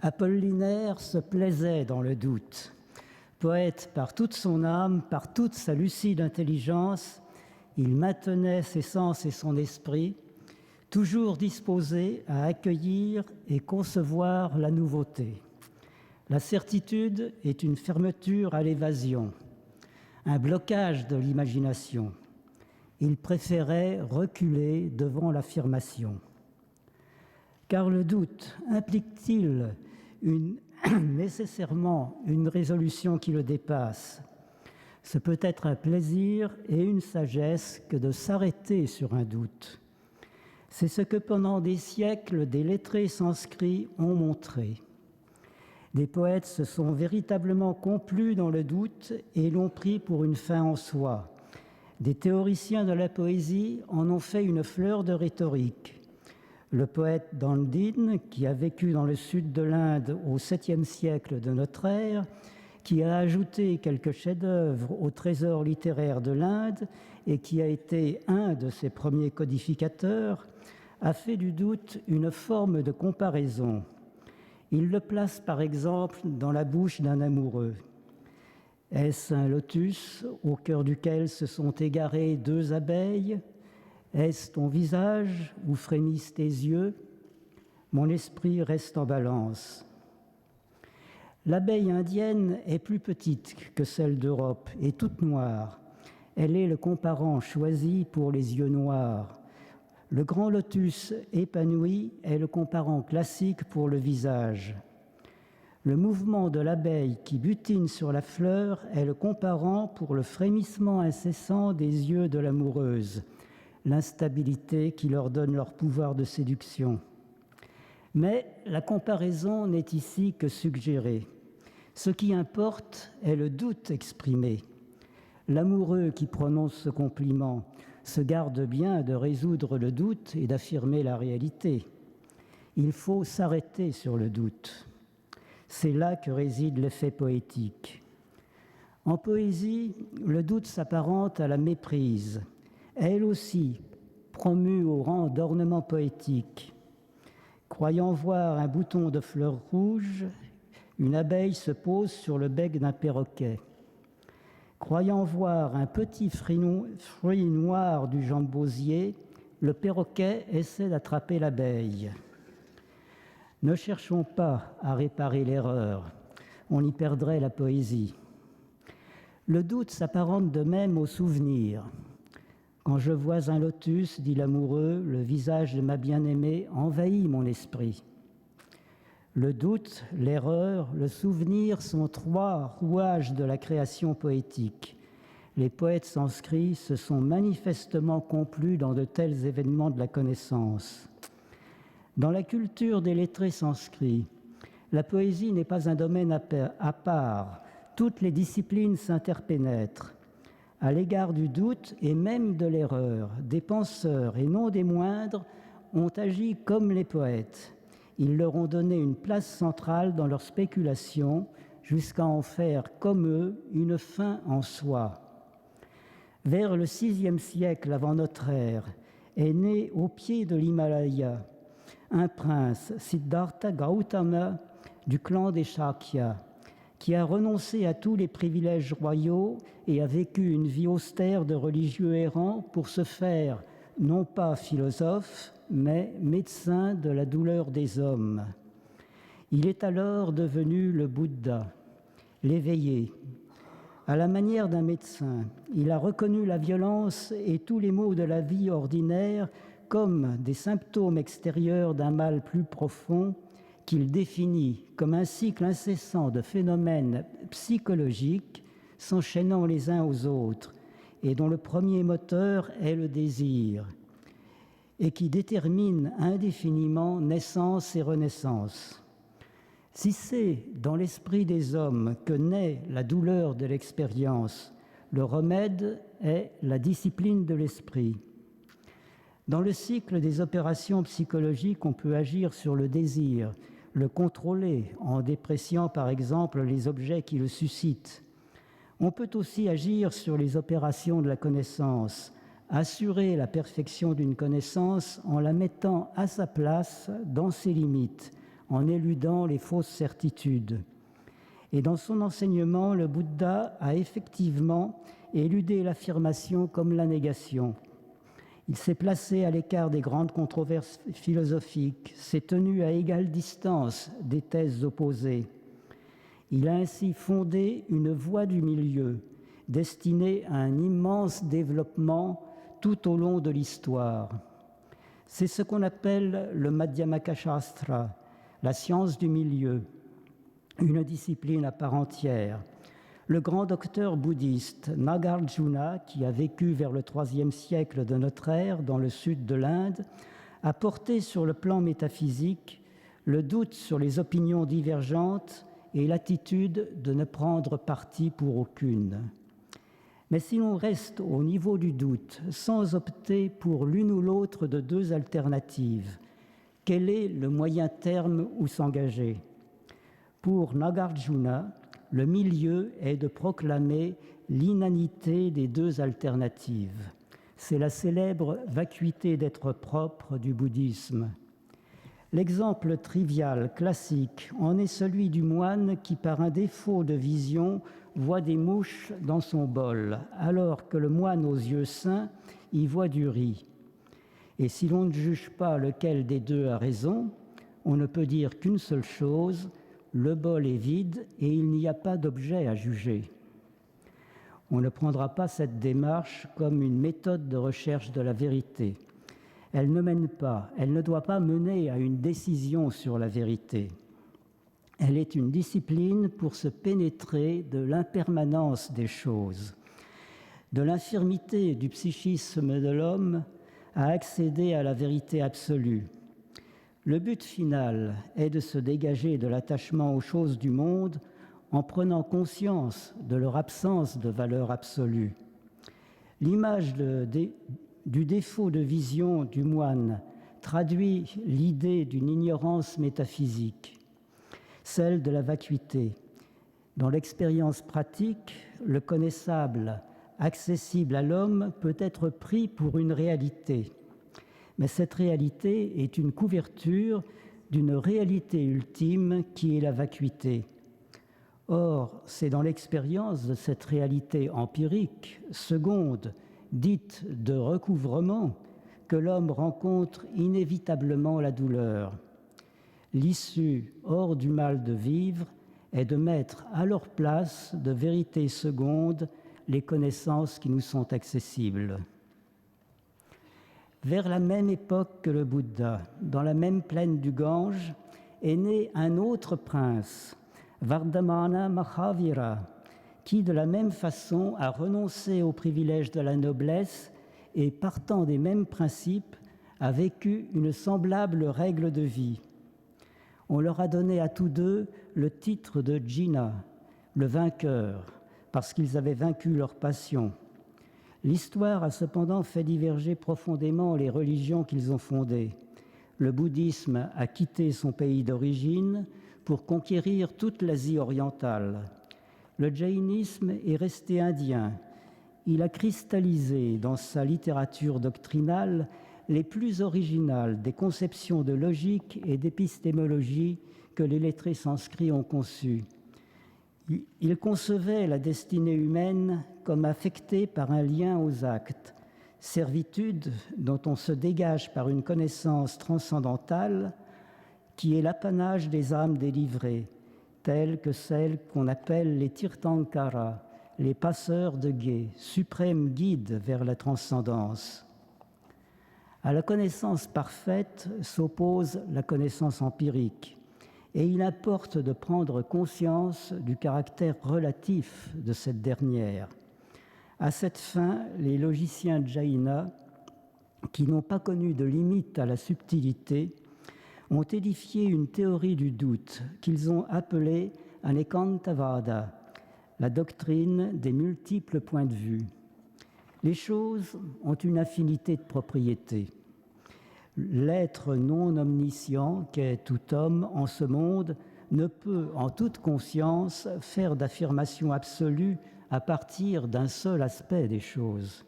Apollinaire se plaisait dans le doute. Poète par toute son âme, par toute sa lucide intelligence, il maintenait ses sens et son esprit, toujours disposé à accueillir et concevoir la nouveauté. La certitude est une fermeture à l'évasion, un blocage de l'imagination. Il préférait reculer devant l'affirmation. Car le doute implique-t-il nécessairement une résolution qui le dépasse? Ce peut être un plaisir et une sagesse que de s'arrêter sur un doute. C'est ce que pendant des siècles des lettrés sanscrits ont montré. Des poètes se sont véritablement complus dans le doute et l'ont pris pour une fin en soi. Des théoriciens de la poésie en ont fait une fleur de rhétorique. Le poète Dandin, qui a vécu dans le sud de l'Inde au 7e siècle de notre ère, qui a ajouté quelques chefs-d'œuvre au trésor littéraire de l'Inde et qui a été un de ses premiers codificateurs, a fait du doute une forme de comparaison. Il le place par exemple dans la bouche d'un amoureux. Est-ce un lotus au cœur duquel se sont égarées 2 abeilles? Est-ce ton visage où frémissent tes yeux? Mon esprit reste en balance. L'abeille indienne est plus petite que celle d'Europe et toute noire. Elle est le comparant choisi pour les yeux noirs. Le grand lotus épanoui est le comparant classique pour le visage. Le mouvement de l'abeille qui butine sur la fleur est le comparant pour le frémissement incessant des yeux de l'amoureuse, l'instabilité qui leur donne leur pouvoir de séduction. Mais la comparaison n'est ici que suggérée. Ce qui importe est le doute exprimé. L'amoureux qui prononce ce compliment se garde bien de résoudre le doute et d'affirmer la réalité. Il faut s'arrêter sur le doute. C'est là que réside l'effet poétique. En poésie, le doute s'apparente à la méprise, elle aussi promue au rang d'ornement poétique. Croyant voir un bouton de fleurs rouges, une abeille se pose sur le bec d'un perroquet. Croyant voir un petit fruit noir du jambosier, le perroquet essaie d'attraper l'abeille. Ne cherchons pas à réparer l'erreur, on y perdrait la poésie. Le doute s'apparente de même au souvenir. Quand je vois un lotus, dit l'amoureux, le visage de ma bien-aimée envahit mon esprit. Le doute, l'erreur, le souvenir sont trois rouages de la création poétique. Les poètes sanscrits se sont manifestement complus dans de tels événements de la connaissance. Dans la culture des lettrés sanscrits, la poésie n'est pas un domaine à part. Toutes les disciplines s'interpénètrent. À l'égard du doute et même de l'erreur, des penseurs, et non des moindres, ont agi comme les poètes. Ils leur ont donné une place centrale dans leurs spéculations, jusqu'à en faire, comme eux, une fin en soi. Vers le VIe siècle avant notre ère, est né au pied de l'Himalaya un prince, Siddhartha Gautama, du clan des Shakya, qui a renoncé à tous les privilèges royaux et a vécu une vie austère de religieux errant pour se faire, non pas philosophe, mais médecin de la douleur des hommes. Il est alors devenu le Bouddha, l'éveillé. À la manière d'un médecin, il a reconnu la violence et tous les maux de la vie ordinaire comme des symptômes extérieurs d'un mal plus profond qu'il définit comme un cycle incessant de phénomènes psychologiques s'enchaînant les uns aux autres et dont le premier moteur est le désir et qui détermine indéfiniment naissance et renaissance. Si c'est dans l'esprit des hommes que naît la douleur de l'expérience, le remède est la discipline de l'esprit. Dans le cycle des opérations psychologiques, on peut agir sur le désir, le contrôler en dépréciant par exemple les objets qui le suscitent. On peut aussi agir sur les opérations de la connaissance, assurer la perfection d'une connaissance en la mettant à sa place dans ses limites, en éludant les fausses certitudes. Et dans son enseignement, le Bouddha a effectivement éludé l'affirmation comme la négation. Il s'est placé à l'écart des grandes controverses philosophiques, s'est tenu à égale distance des thèses opposées. Il a ainsi fondé une voie du milieu, destinée à un immense développement tout au long de l'histoire. C'est ce qu'on appelle le Madhyamaka Shastra, la science du milieu, une discipline à part entière. Le grand docteur bouddhiste Nagarjuna, qui a vécu vers le IIIe siècle de notre ère dans le sud de l'Inde, a porté sur le plan métaphysique le doute sur les opinions divergentes et l'attitude de ne prendre parti pour aucune. Mais si l'on reste au niveau du doute, sans opter pour l'une ou l'autre de deux alternatives, quel est le moyen terme où s'engager ? Pour Nagarjuna, le milieu est de proclamer l'inanité des deux alternatives. C'est la célèbre vacuité d'être propre du bouddhisme. L'exemple trivial, classique, en est celui du moine qui, par un défaut de vision, voit des mouches dans son bol, alors que le moine aux yeux sains y voit du riz. Et si l'on ne juge pas lequel des deux a raison, on ne peut dire qu'une seule chose: le bol est vide et il n'y a pas d'objet à juger. On ne prendra pas cette démarche comme une méthode de recherche de la vérité. Elle ne doit pas mener à une décision sur la vérité. Elle est une discipline pour se pénétrer de l'impermanence des choses, de l'infirmité du psychisme de l'homme à accéder à la vérité absolue. Le but final est de se dégager de l'attachement aux choses du monde en prenant conscience de leur absence de valeur absolue. L'image du défaut de vision du moine traduit l'idée d'une ignorance métaphysique, celle de la vacuité. Dans l'expérience pratique, le connaissable, accessible à l'homme, peut être pris pour une réalité. Mais cette réalité est une couverture d'une réalité ultime qui est la vacuité. Or, c'est dans l'expérience de cette réalité empirique, seconde, dite de recouvrement, que l'homme rencontre inévitablement la douleur. L'issue, hors du mal de vivre, est de mettre à leur place de vérité seconde les connaissances qui nous sont accessibles. Vers la même époque que le Bouddha, dans la même plaine du Gange, est né un autre prince, Vardhamana Mahavira, qui de la même façon a renoncé aux privilèges de la noblesse et, partant des mêmes principes, a vécu une semblable règle de vie. On leur a donné à tous deux le titre de Jina, le vainqueur, parce qu'ils avaient vaincu leur passion. L'histoire a cependant fait diverger profondément les religions qu'ils ont fondées. Le bouddhisme a quitté son pays d'origine pour conquérir toute l'Asie orientale. Le jaïnisme est resté indien. Il a cristallisé dans sa littérature doctrinale les plus originales des conceptions de logique et d'épistémologie que les lettrés sanscrits ont conçues. Il concevait la destinée humaine comme affectée par un lien aux actes, servitude dont on se dégage par une connaissance transcendantale qui est l'apanage des âmes délivrées, telles que celles qu'on appelle les Tirthankara, les passeurs de guet, suprêmes guides vers la transcendance. À la connaissance parfaite s'oppose la connaissance empirique, et il importe de prendre conscience du caractère relatif de cette dernière. À cette fin, les logiciens jaïnas, qui n'ont pas connu de limite à la subtilité, ont édifié une théorie du doute qu'ils ont appelée Anekantavada, la doctrine des multiples points de vue. Les choses ont une infinité de propriétés. L'être non omniscient qu'est tout homme en ce monde ne peut, en toute conscience, faire d'affirmation absolue à partir d'un seul aspect des choses.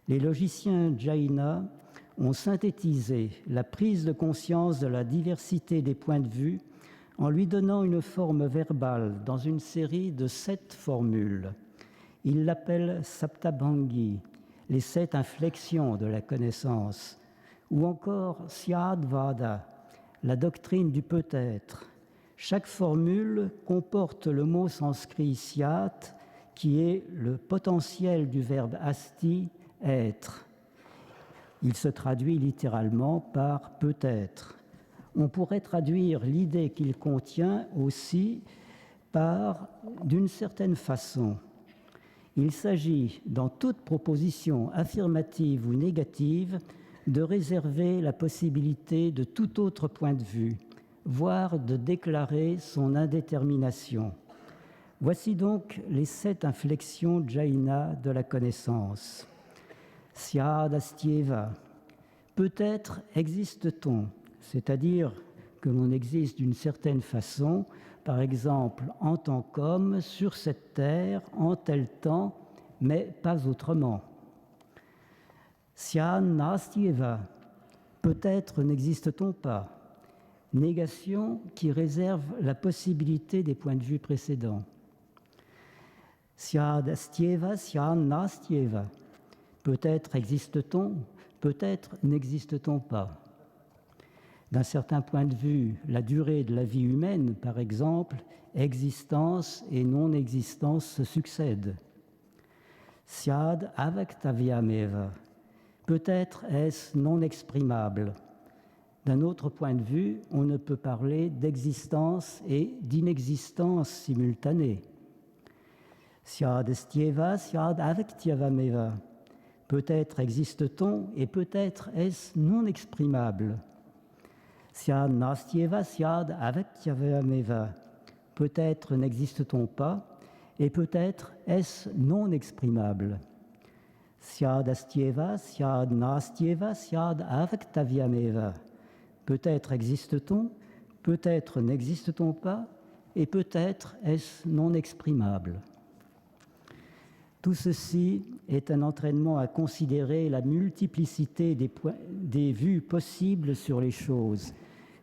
Les logiciens jaïnas ont synthétisé la prise de conscience de la diversité des points de vue en lui donnant une forme verbale dans une série de 7 formules. Ils l'appellent Saptabhangi, les 7 inflexions de la connaissance, ou encore Syadvada, la doctrine du peut-être. Chaque formule comporte le mot sanskrit syat, qui est le potentiel du verbe asti, être. Il se traduit littéralement par peut-être. On pourrait traduire l'idée qu'il contient aussi par d'une certaine façon. Il s'agit, dans toute proposition affirmative ou négative, de réserver la possibilité de tout autre point de vue, voire de déclarer son indétermination. Voici donc les 7 inflexions jaïna de la connaissance. Syadastyeva, peut-être existe-t-on, c'est-à-dire que l'on existe d'une certaine façon, par exemple en tant qu'homme, sur cette terre, en tel temps, mais pas autrement. Syanastyeva, peut-être n'existe-t-on pas, négation qui réserve la possibilité des points de vue précédents. Syadastyeva, syanastyeva, peut-être existe-t-on, peut-être n'existe-t-on pas. D'un certain point de vue, la durée de la vie humaine, par exemple, existence et non-existence se succèdent. Siad avectaviameva. Peut-être est-ce non exprimable. D'un autre point de vue, on ne peut parler d'existence et d'inexistence simultanée. Siad estieva, siad avectiavameva. Peut-être existe-t-on et peut-être est-ce non exprimable. Siad nastieva, siad avectiavameva. Peut-être n'existe-t-on pas et peut-être est-ce non exprimable. Siad astieva, siad nastieva, siad avectaviameva. Peut-être existe-t-on, peut-être n'existe-t-on pas, et peut-être est-ce non exprimable. Tout ceci est un entraînement à considérer la multiplicité des vues possibles sur les choses,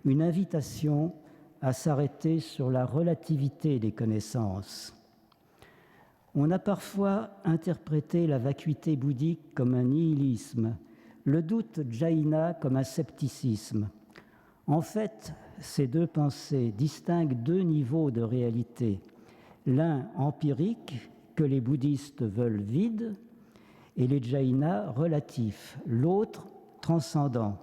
une invitation à s'arrêter sur la relativité des connaissances. On a parfois interprété la vacuité bouddhique comme un nihilisme, le doute jaina comme un scepticisme. En fait, ces deux pensées distinguent deux niveaux de réalité, l'un empirique, que les bouddhistes veulent vide, et les jainas relatif, l'autre transcendant.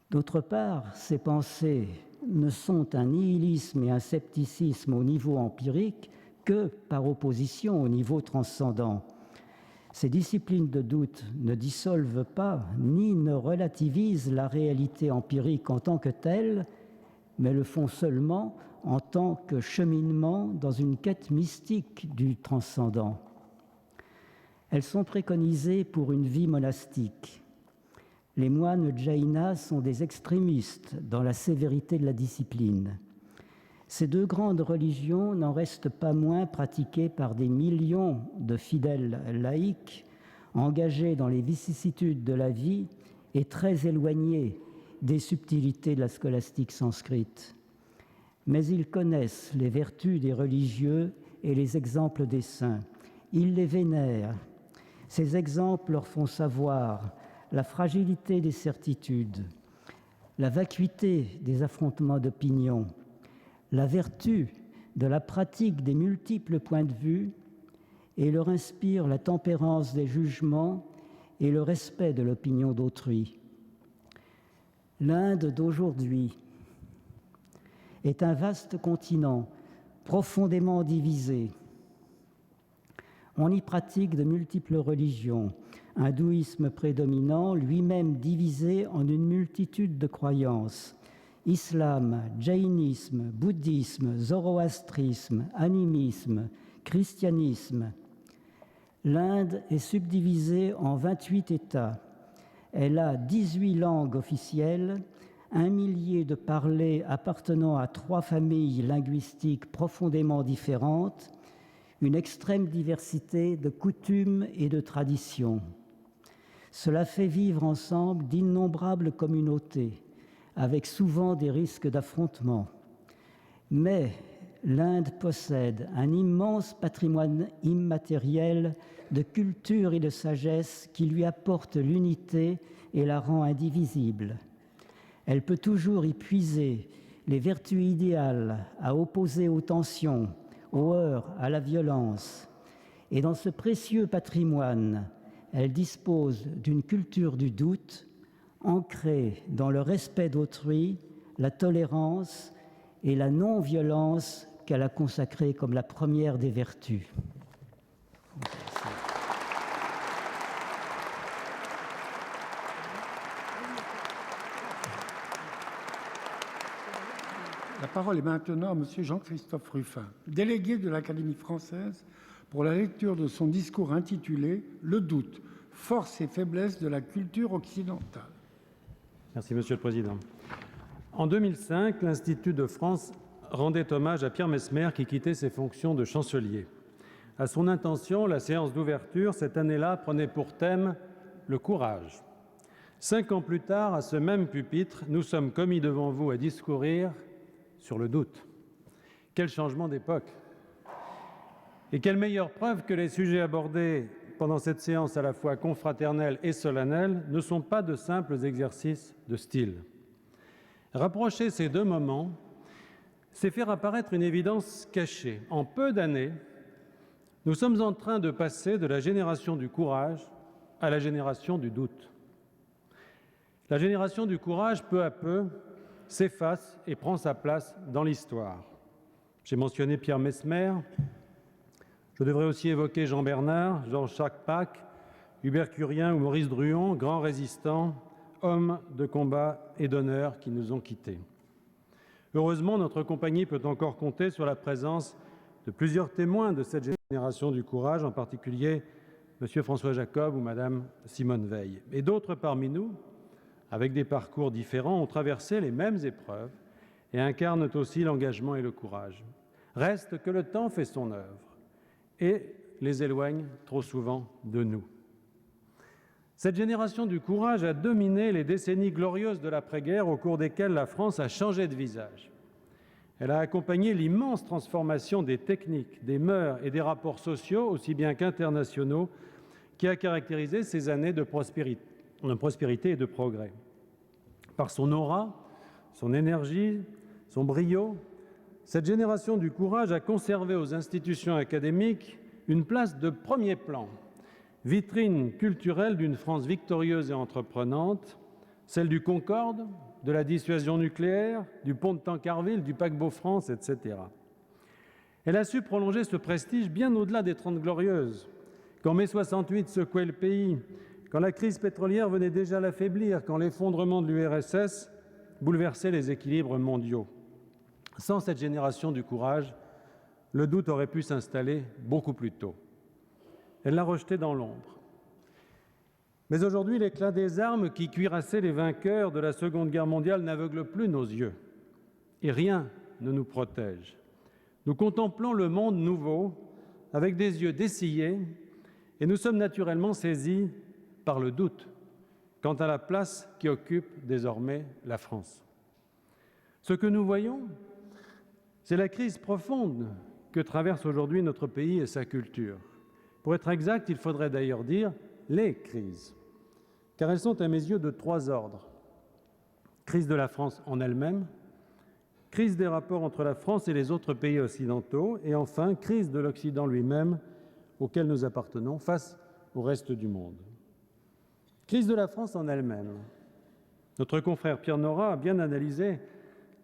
D'autre part, ces pensées ne sont un nihilisme et un scepticisme au niveau empirique que par opposition au niveau transcendant. Ces disciplines de doute ne dissolvent pas ni ne relativisent la réalité empirique en tant que telle, mais le font seulement en tant que cheminement dans une quête mystique du transcendant. Elles sont préconisées pour une vie monastique. Les moines jainas sont des extrémistes dans la sévérité de la discipline. Ces deux grandes religions n'en restent pas moins pratiquées par des millions de fidèles laïcs engagés dans les vicissitudes de la vie et très éloignés des subtilités de la scolastique sanscrite. Mais ils connaissent les vertus des religieux et les exemples des saints. Ils les vénèrent. Ces exemples leur font savoir la fragilité des certitudes, la vacuité des affrontements d'opinion, la vertu de la pratique des multiples points de vue et leur inspirent la tempérance des jugements et le respect de l'opinion d'autrui. L'Inde d'aujourd'hui est un vaste continent profondément divisé. On y pratique de multiples religions, hindouisme prédominant, lui-même divisé en une multitude de croyances. Islam, jainisme, bouddhisme, zoroastrisme, animisme, christianisme. L'Inde est subdivisée en 28 États. Elle a 18 langues officielles, 1 millier de parlers appartenant à 3 familles linguistiques profondément différentes, une extrême diversité de coutumes et de traditions. Cela fait vivre ensemble d'innombrables communautés, avec souvent des risques d'affrontement. Mais l'Inde possède un immense patrimoine immatériel de culture et de sagesse qui lui apporte l'unité et la rend indivisible. Elle peut toujours y puiser les vertus idéales à opposer aux tensions, aux heurts, à la violence. Et dans ce précieux patrimoine, elle dispose d'une culture du doute ancrée dans le respect d'autrui, la tolérance et la non-violence qu'elle a consacrée comme la première des vertus. La parole est maintenant à M. Jean-Christophe Ruffin, délégué de l'Académie française, pour la lecture de son discours intitulé « Le doute, force et faiblesse de la culture occidentale ». Merci, Monsieur le Président. En 2005, l'Institut de France rendait hommage à Pierre Messmer qui quittait ses fonctions de chancelier. À son intention, la séance d'ouverture, cette année-là, prenait pour thème le courage. 5 ans plus tard, à ce même pupitre, nous sommes commis devant vous à discourir sur le doute. Quel changement d'époque! Et quelle meilleure preuve que les sujets abordés pendant cette séance à la fois confraternelle et solennelle ne sont pas de simples exercices de style. Rapprocher ces deux moments, c'est faire apparaître une évidence cachée. En peu d'années, nous sommes en train de passer de la génération du courage à la génération du doute. La génération du courage, peu à peu, s'efface et prend sa place dans l'histoire. J'ai mentionné Pierre Messmer, je devrais aussi évoquer Jean Bernard, Jean-Jacques Pack, Hubert Curien ou Maurice Druon, grands résistants, hommes de combat et d'honneur qui nous ont quittés. Heureusement, notre compagnie peut encore compter sur la présence de plusieurs témoins de cette génération du courage, en particulier M. François Jacob ou Mme Simone Veil. Et d'autres parmi nous, avec des parcours différents, ont traversé les mêmes épreuves et incarnent aussi l'engagement et le courage. Reste que le temps fait son œuvre et les éloigne trop souvent de nous. Cette génération du courage a dominé les décennies glorieuses de l'après-guerre au cours desquelles la France a changé de visage. Elle a accompagné l'immense transformation des techniques, des mœurs et des rapports sociaux, aussi bien qu'internationaux, qui a caractérisé ces années de prospérité et de progrès. Par son aura, son énergie, son brio, cette génération du courage a conservé aux institutions académiques une place de premier plan, vitrine culturelle d'une France victorieuse et entreprenante, celle du Concorde, de la dissuasion nucléaire, du pont de Tancarville, du paquebot France, etc. Elle a su prolonger ce prestige bien au-delà des 30 Glorieuses, quand mai 68 secouait le pays, quand la crise pétrolière venait déjà l'affaiblir, quand l'effondrement de l'URSS bouleversait les équilibres mondiaux. Sans cette génération du courage, le doute aurait pu s'installer beaucoup plus tôt. Elle l'a rejeté dans l'ombre. Mais aujourd'hui, l'éclat des armes qui cuirassaient les vainqueurs de la Seconde Guerre mondiale n'aveugle plus nos yeux. Et rien ne nous protège. Nous contemplons le monde nouveau avec des yeux dessillés et nous sommes naturellement saisis par le doute quant à la place qui occupe désormais la France. Ce que nous voyons, c'est la crise profonde que traverse aujourd'hui notre pays et sa culture. Pour être exact, il faudrait d'ailleurs dire les crises, car elles sont à mes yeux de trois ordres. Crise de la France en elle-même, crise des rapports entre la France et les autres pays occidentaux, et enfin, crise de l'Occident lui-même, auquel nous appartenons, face au reste du monde. Crise de la France en elle-même. Notre confrère Pierre Nora a bien analysé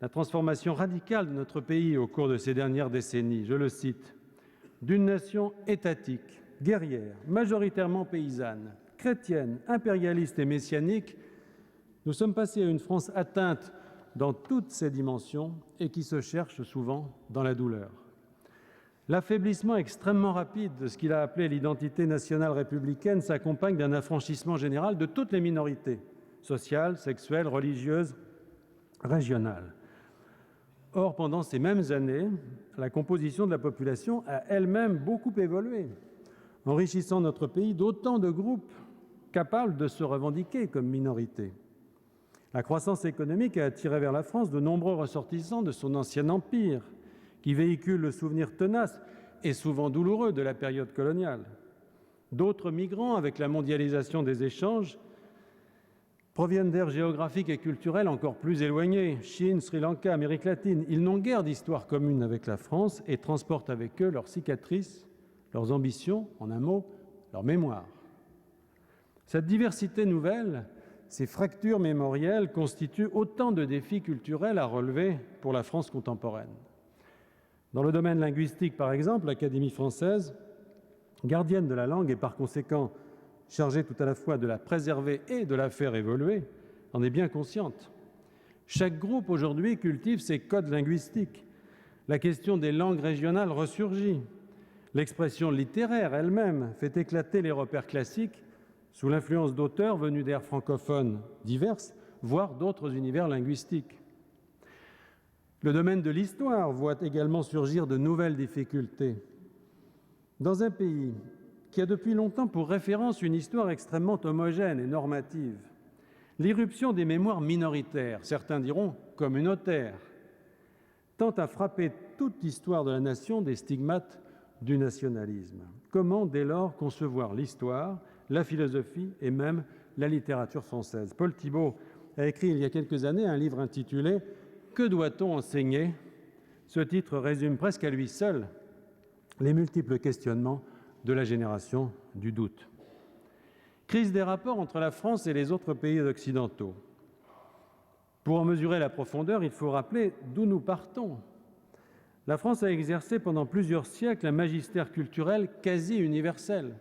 la transformation radicale de notre pays au cours de ces dernières décennies. Je le cite, « D'une nation étatique, guerrière, majoritairement paysanne, chrétienne, impérialiste et messianique, nous sommes passés à une France atteinte dans toutes ses dimensions et qui se cherche souvent dans la douleur. L'affaiblissement extrêmement rapide de ce qu'il a appelé l'identité nationale républicaine s'accompagne d'un affranchissement général de toutes les minorités sociales, sexuelles, religieuses, régionales. Or, pendant ces mêmes années, la composition de la population a elle-même beaucoup évolué, enrichissant notre pays d'autant de groupes capables de se revendiquer comme minorité. La croissance économique a attiré vers la France de nombreux ressortissants de son ancien empire, qui véhiculent le souvenir tenace et souvent douloureux de la période coloniale. D'autres migrants, avec la mondialisation des échanges, proviennent d'aires géographiques et culturelles encore plus éloignées, Chine, Sri Lanka, Amérique latine. Ils n'ont guère d'histoire commune avec la France et transportent avec eux leurs cicatrices, leurs ambitions, en un mot, leur mémoire. Cette diversité nouvelle, ces fractures mémorielles constituent autant de défis culturels à relever pour la France contemporaine. Dans le domaine linguistique, par exemple, l'Académie française, gardienne de la langue et par conséquent chargée tout à la fois de la préserver et de la faire évoluer, en est bien consciente. Chaque groupe aujourd'hui cultive ses codes linguistiques. La question des langues régionales ressurgit. L'expression littéraire elle-même fait éclater les repères classiques sous l'influence d'auteurs venus d'aires francophones diverses, voire d'autres univers linguistiques. Le domaine de l'histoire voit également surgir de nouvelles difficultés. Dans un pays qui a depuis longtemps pour référence une histoire extrêmement homogène et normative, l'irruption des mémoires minoritaires, certains diront communautaires, tend à frapper toute l'histoire de la nation des stigmates du nationalisme. Comment, dès lors, concevoir l'histoire, la philosophie et même la littérature française ? Paul Thibault a écrit il y a quelques années un livre intitulé « Que doit-on enseigner ?» Ce titre résume presque à lui seul les multiples questionnements de la génération du doute. Crise des rapports entre la France et les autres pays occidentaux. Pour en mesurer la profondeur, il faut rappeler d'où nous partons. La France a exercé pendant plusieurs siècles un magistère culturel quasi universel.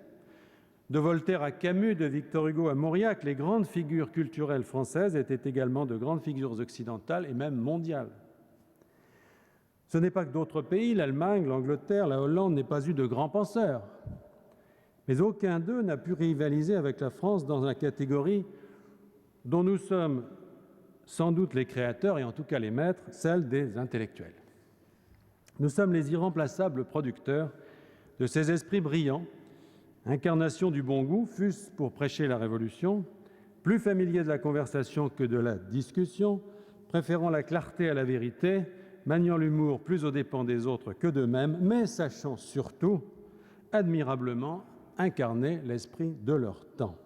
De Voltaire à Camus, de Victor Hugo à Mauriac, les grandes figures culturelles françaises étaient également de grandes figures occidentales et même mondiales. Ce n'est pas que d'autres pays, l'Allemagne, l'Angleterre, la Hollande, n'aient pas eu de grands penseurs. Mais aucun d'eux n'a pu rivaliser avec la France dans la catégorie dont nous sommes sans doute les créateurs et en tout cas les maîtres, celle des intellectuels. Nous sommes les irremplaçables producteurs de ces esprits brillants, incarnation du bon goût, fût-ce pour prêcher la Révolution, plus familiers de la conversation que de la discussion, préférant la clarté à la vérité, maniant l'humour plus aux dépens des autres que d'eux-mêmes, mais sachant surtout admirablement incarner l'esprit de leur temps.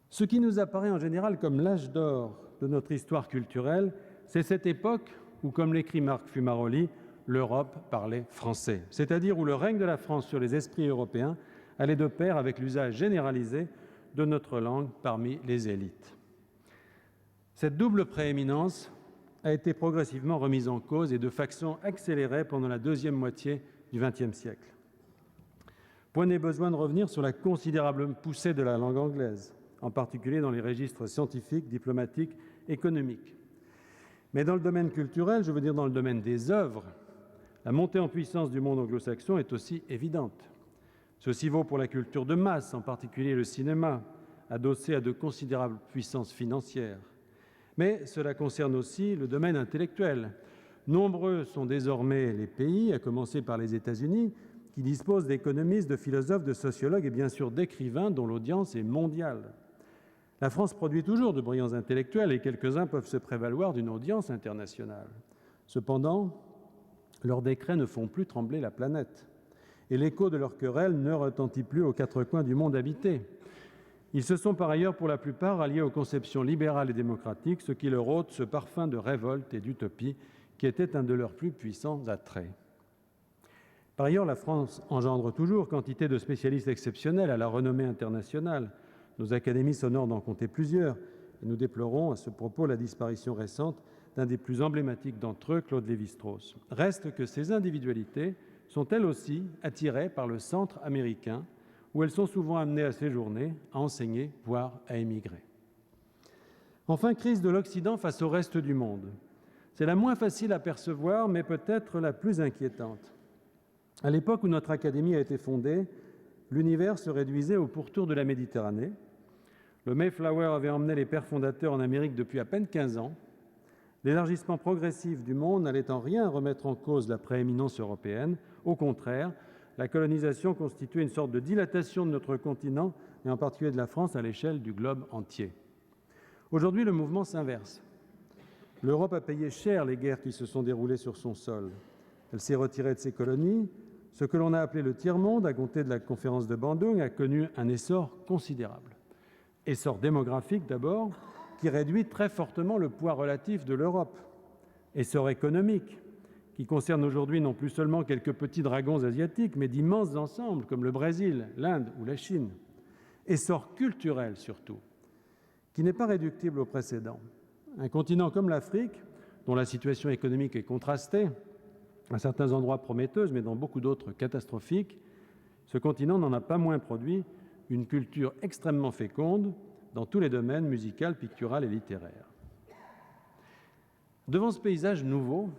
Ce qui nous apparaît en général comme l'âge d'or de notre histoire culturelle, c'est cette époque où, comme l'écrit Marc Fumaroli, l'Europe parlait français, c'est-à-dire où le règne de la France sur les esprits européens allait de pair avec l'usage généralisé de notre langue parmi les élites. Cette double prééminence a été progressivement remise en cause et de façon accélérée pendant la deuxième moitié du XXe siècle. Point n'est besoin de revenir sur la considérable poussée de la langue anglaise, en particulier dans les registres scientifiques, diplomatiques, économiques. Mais dans le domaine culturel, je veux dire dans le domaine des œuvres, la montée en puissance du monde anglo-saxon est aussi évidente. Ceci vaut pour la culture de masse, en particulier le cinéma, adossé à de considérables puissances financières. Mais cela concerne aussi le domaine intellectuel. Nombreux sont désormais les pays, à commencer par les États-Unis, qui disposent d'économistes, de philosophes, de sociologues et bien sûr d'écrivains dont l'audience est mondiale. La France produit toujours de brillants intellectuels et quelques-uns peuvent se prévaloir d'une audience internationale. Cependant, leurs décrets ne font plus trembler la planète et l'écho de leurs querelles ne retentit plus aux quatre coins du monde habité. Ils se sont par ailleurs pour la plupart alliés aux conceptions libérales et démocratiques, ce qui leur ôte ce parfum de révolte et d'utopie qui était un de leurs plus puissants attraits. Par ailleurs, la France engendre toujours quantité de spécialistes exceptionnels à la renommée internationale. Nos académies s'honorent d'en compter plusieurs, et nous déplorons à ce propos la disparition récente d'un des plus emblématiques d'entre eux, Claude Lévi-Strauss. Reste que ces individualités sont elles aussi attirées par le centre américain, où elles sont souvent amenées à séjourner, à enseigner, voire à émigrer. Enfin, crise de l'Occident face au reste du monde. C'est la moins facile à percevoir, mais peut-être la plus inquiétante. À l'époque où notre académie a été fondée, l'univers se réduisait au pourtour de la Méditerranée. Le Mayflower avait emmené les pères fondateurs en Amérique depuis à peine 15 ans. L'élargissement progressif du monde n'allait en rien remettre en cause la prééminence européenne. Au contraire, la colonisation constituait une sorte de dilatation de notre continent, et en particulier de la France, à l'échelle du globe entier. Aujourd'hui, le mouvement s'inverse. L'Europe a payé cher les guerres qui se sont déroulées sur son sol. Elle s'est retirée de ses colonies. Ce que l'on a appelé le tiers-monde, à compter de la conférence de Bandung, a connu un essor considérable. Essor démographique d'abord, qui réduit très fortement le poids relatif de l'Europe. Essor économique, qui concerne aujourd'hui non plus seulement quelques petits dragons asiatiques, mais d'immenses ensembles comme le Brésil, l'Inde ou la Chine. Essor culturel surtout, qui n'est pas réductible au précédent. Un continent comme l'Afrique, dont la situation économique est contrastée, à certains endroits prometteuse, mais dans beaucoup d'autres catastrophiques, ce continent n'en a pas moins produit une culture extrêmement féconde dans tous les domaines musical, pictural et littéraire. Devant ce paysage nouveau,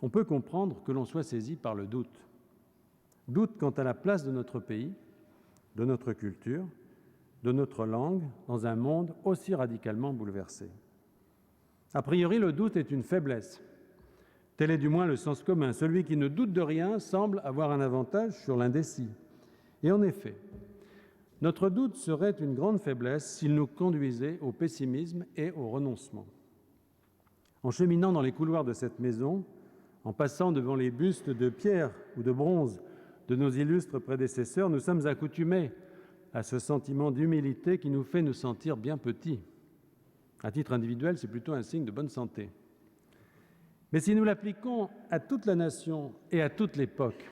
on peut comprendre que l'on soit saisi par le doute. Doute quant à la place de notre pays, de notre culture, de notre langue dans un monde aussi radicalement bouleversé. A priori, le doute est une faiblesse. Tel est du moins le sens commun. Celui qui ne doute de rien semble avoir un avantage sur l'indécis. Et en effet, notre doute serait une grande faiblesse s'il nous conduisait au pessimisme et au renoncement. En cheminant dans les couloirs de cette maison, en passant devant les bustes de pierre ou de bronze de nos illustres prédécesseurs, nous sommes accoutumés à ce sentiment d'humilité qui nous fait nous sentir bien petits. À titre individuel, c'est plutôt un signe de bonne santé. Mais si nous l'appliquons à toute la nation et à toute l'époque,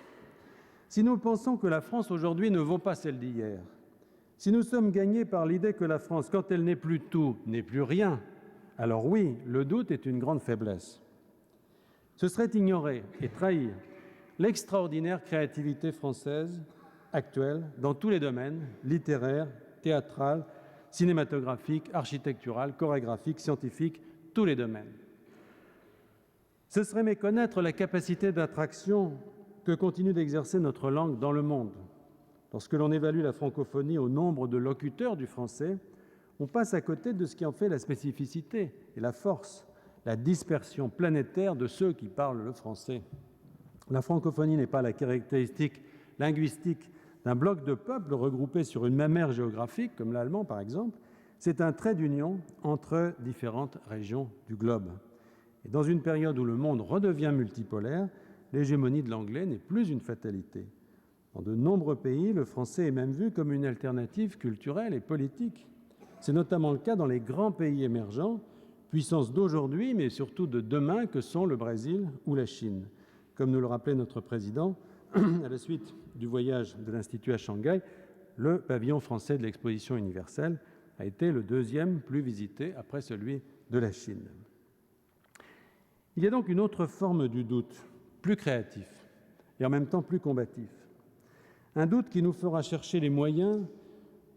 si nous pensons que la France aujourd'hui ne vaut pas celle d'hier, si nous sommes gagnés par l'idée que la France, quand elle n'est plus tout, n'est plus rien, alors oui, le doute est une grande faiblesse. Ce serait ignorer et trahir l'extraordinaire créativité française actuelle dans tous les domaines, littéraire, théâtral, cinématographique, architectural, chorégraphique, scientifique, tous les domaines. Ce serait méconnaître la capacité d'attraction que continue d'exercer notre langue dans le monde. Lorsque l'on évalue la francophonie au nombre de locuteurs du français, on passe à côté de ce qui en fait la spécificité et la force, la dispersion planétaire de ceux qui parlent le français. La francophonie n'est pas la caractéristique linguistique d'un bloc de peuples regroupés sur une même aire géographique, comme l'allemand par exemple, c'est un trait d'union entre différentes régions du globe. Et dans une période où le monde redevient multipolaire, l'hégémonie de l'anglais n'est plus une fatalité. Dans de nombreux pays, le français est même vu comme une alternative culturelle et politique. C'est notamment le cas dans les grands pays émergents, puissances d'aujourd'hui, mais surtout de demain, que sont le Brésil ou la Chine. Comme nous le rappelait notre président, à la suite du voyage de l'Institut à Shanghai, le pavillon français de l'exposition universelle a été le deuxième plus visité après celui de la Chine. Il y a donc une autre forme du doute, plus créatif et en même temps plus combatif. Un doute qui nous fera chercher les moyens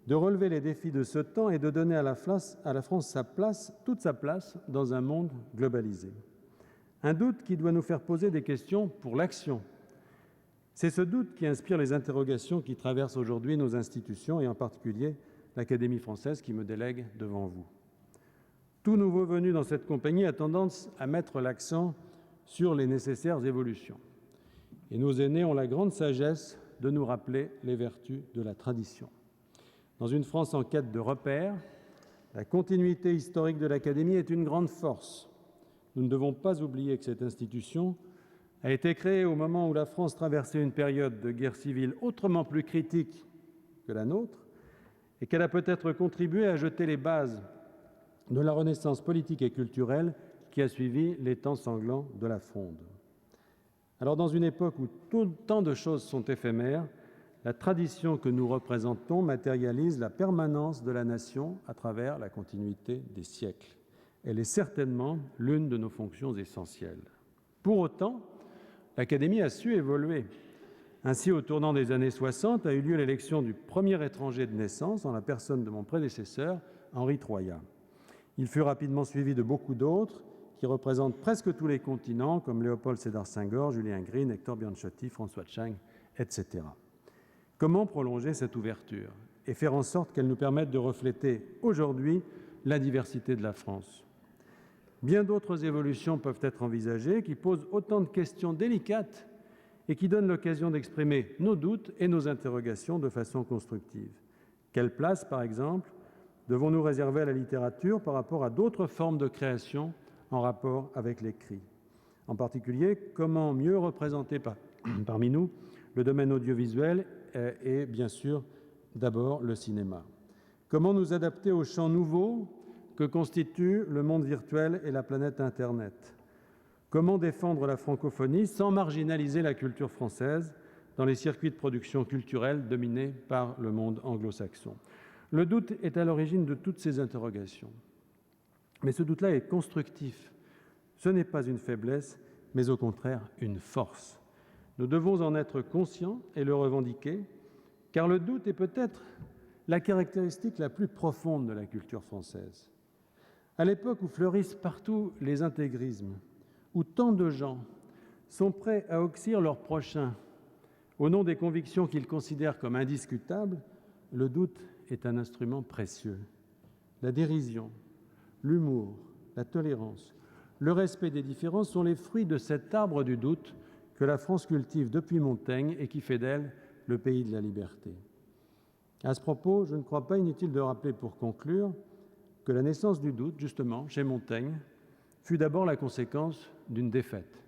de relever les défis de ce temps et de donner à la France toute sa place dans un monde globalisé. Un doute qui doit nous faire poser des questions pour l'action. C'est ce doute qui inspire les interrogations qui traversent aujourd'hui nos institutions et en particulier l'Académie française qui me délègue devant vous. Tout nouveau venu dans cette compagnie a tendance à mettre l'accent sur les nécessaires évolutions. Et nos aînés ont la grande sagesse de nous rappeler les vertus de la tradition. Dans une France en quête de repères, la continuité historique de l'Académie est une grande force. Nous ne devons pas oublier que cette institution a été créée au moment où la France traversait une période de guerre civile autrement plus critique que la nôtre et qu'elle a peut-être contribué à jeter les bases de la renaissance politique et culturelle qui a suivi les temps sanglants de la Fronde. Alors, dans une époque où tant de choses sont éphémères, la tradition que nous représentons matérialise la permanence de la nation à travers la continuité des siècles. Elle est certainement l'une de nos fonctions essentielles. Pour autant, l'Académie a su évoluer. Ainsi, au tournant des années 60, a eu lieu l'élection du premier étranger de naissance en la personne de mon prédécesseur, Henri Troyat. Il fut rapidement suivi de beaucoup d'autres qui représentent presque tous les continents, comme Léopold Sédar Senghor, Julien Green, Hector Bianchotti, François Chang, etc. Comment prolonger cette ouverture et faire en sorte qu'elle nous permette de refléter aujourd'hui la diversité de la France ? Bien d'autres évolutions peuvent être envisagées qui posent autant de questions délicates et qui donnent l'occasion d'exprimer nos doutes et nos interrogations de façon constructive. Quelle place, par exemple, devons-nous réserver à la littérature par rapport à d'autres formes de création en rapport avec l'écrit ? En particulier, comment mieux représenter parmi nous le domaine audiovisuel et, bien sûr, d'abord le cinéma ? Comment nous adapter aux champs nouveaux que constituent le monde virtuel et la planète Internet ? Comment défendre la francophonie sans marginaliser la culture française dans les circuits de production culturelle dominés par le monde anglo-saxon ? Le doute est à l'origine de toutes ces interrogations. Mais ce doute-là est constructif. Ce n'est pas une faiblesse, mais au contraire une force. Nous devons en être conscients et le revendiquer, car le doute est peut-être la caractéristique la plus profonde de la culture française. À l'époque où fleurissent partout les intégrismes, où tant de gens sont prêts à oxyre leurs prochains au nom des convictions qu'ils considèrent comme indiscutables, le doute est un instrument précieux. La dérision, l'humour, la tolérance, le respect des différences sont les fruits de cet arbre du doute que la France cultive depuis Montaigne et qui fait d'elle le pays de la liberté. À ce propos, je ne crois pas inutile de rappeler pour conclure que la naissance du doute, justement, chez Montaigne, fut d'abord la conséquence d'une défaite.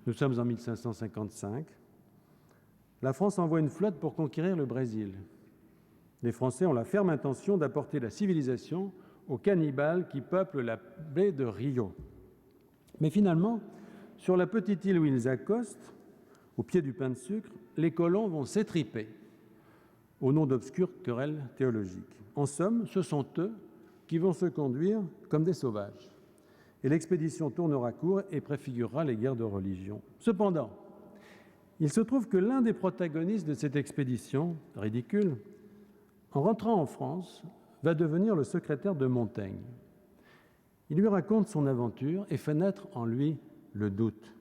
Nous sommes en 1555. La France envoie une flotte pour conquérir le Brésil. Les Français ont la ferme intention d'apporter la civilisation aux cannibales qui peuplent la baie de Rio. Mais finalement, sur la petite île où ils accostent, au pied du pain de sucre, les colons vont s'étriper au nom d'obscures querelles théologiques. En somme, ce sont eux qui vont se conduire comme des sauvages. Et l'expédition tournera court et préfigurera les guerres de religion. Cependant, il se trouve que l'un des protagonistes de cette expédition, ridicule, en rentrant en France, va devenir le secrétaire de Montaigne. Il lui raconte son aventure et fait naître en lui le doute.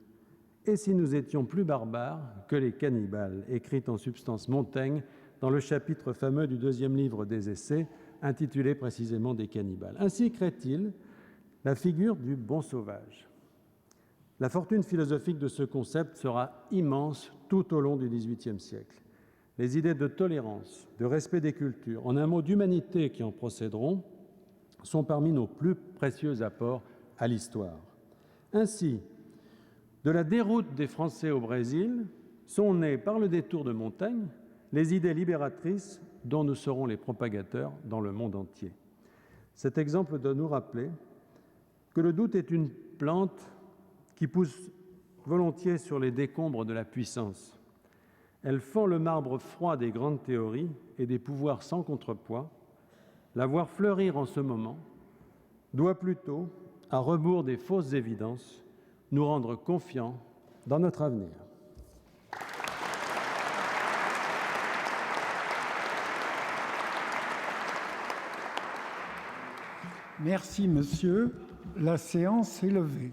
Et si nous étions plus barbares que les cannibales, écrit en substance Montaigne dans le chapitre fameux du 2e livre des Essais, intitulé précisément des cannibales. Ainsi crée-t-il la figure du bon sauvage. La fortune philosophique de ce concept sera immense tout au long du XVIIIe siècle. Les idées de tolérance, de respect des cultures, en un mot d'humanité qui en procéderont, sont parmi nos plus précieux apports à l'histoire. Ainsi, de la déroute des Français au Brésil sont nées, par le détour de Montaigne, les idées libératrices dont nous serons les propagateurs dans le monde entier. Cet exemple doit nous rappeler que le doute est une plante qui pousse volontiers sur les décombres de la puissance. Elle fend le marbre froid des grandes théories et des pouvoirs sans contrepoids. La voir fleurir en ce moment doit plutôt, à rebours des fausses évidences, nous rendre confiants dans notre avenir. Merci, monsieur. La séance est levée.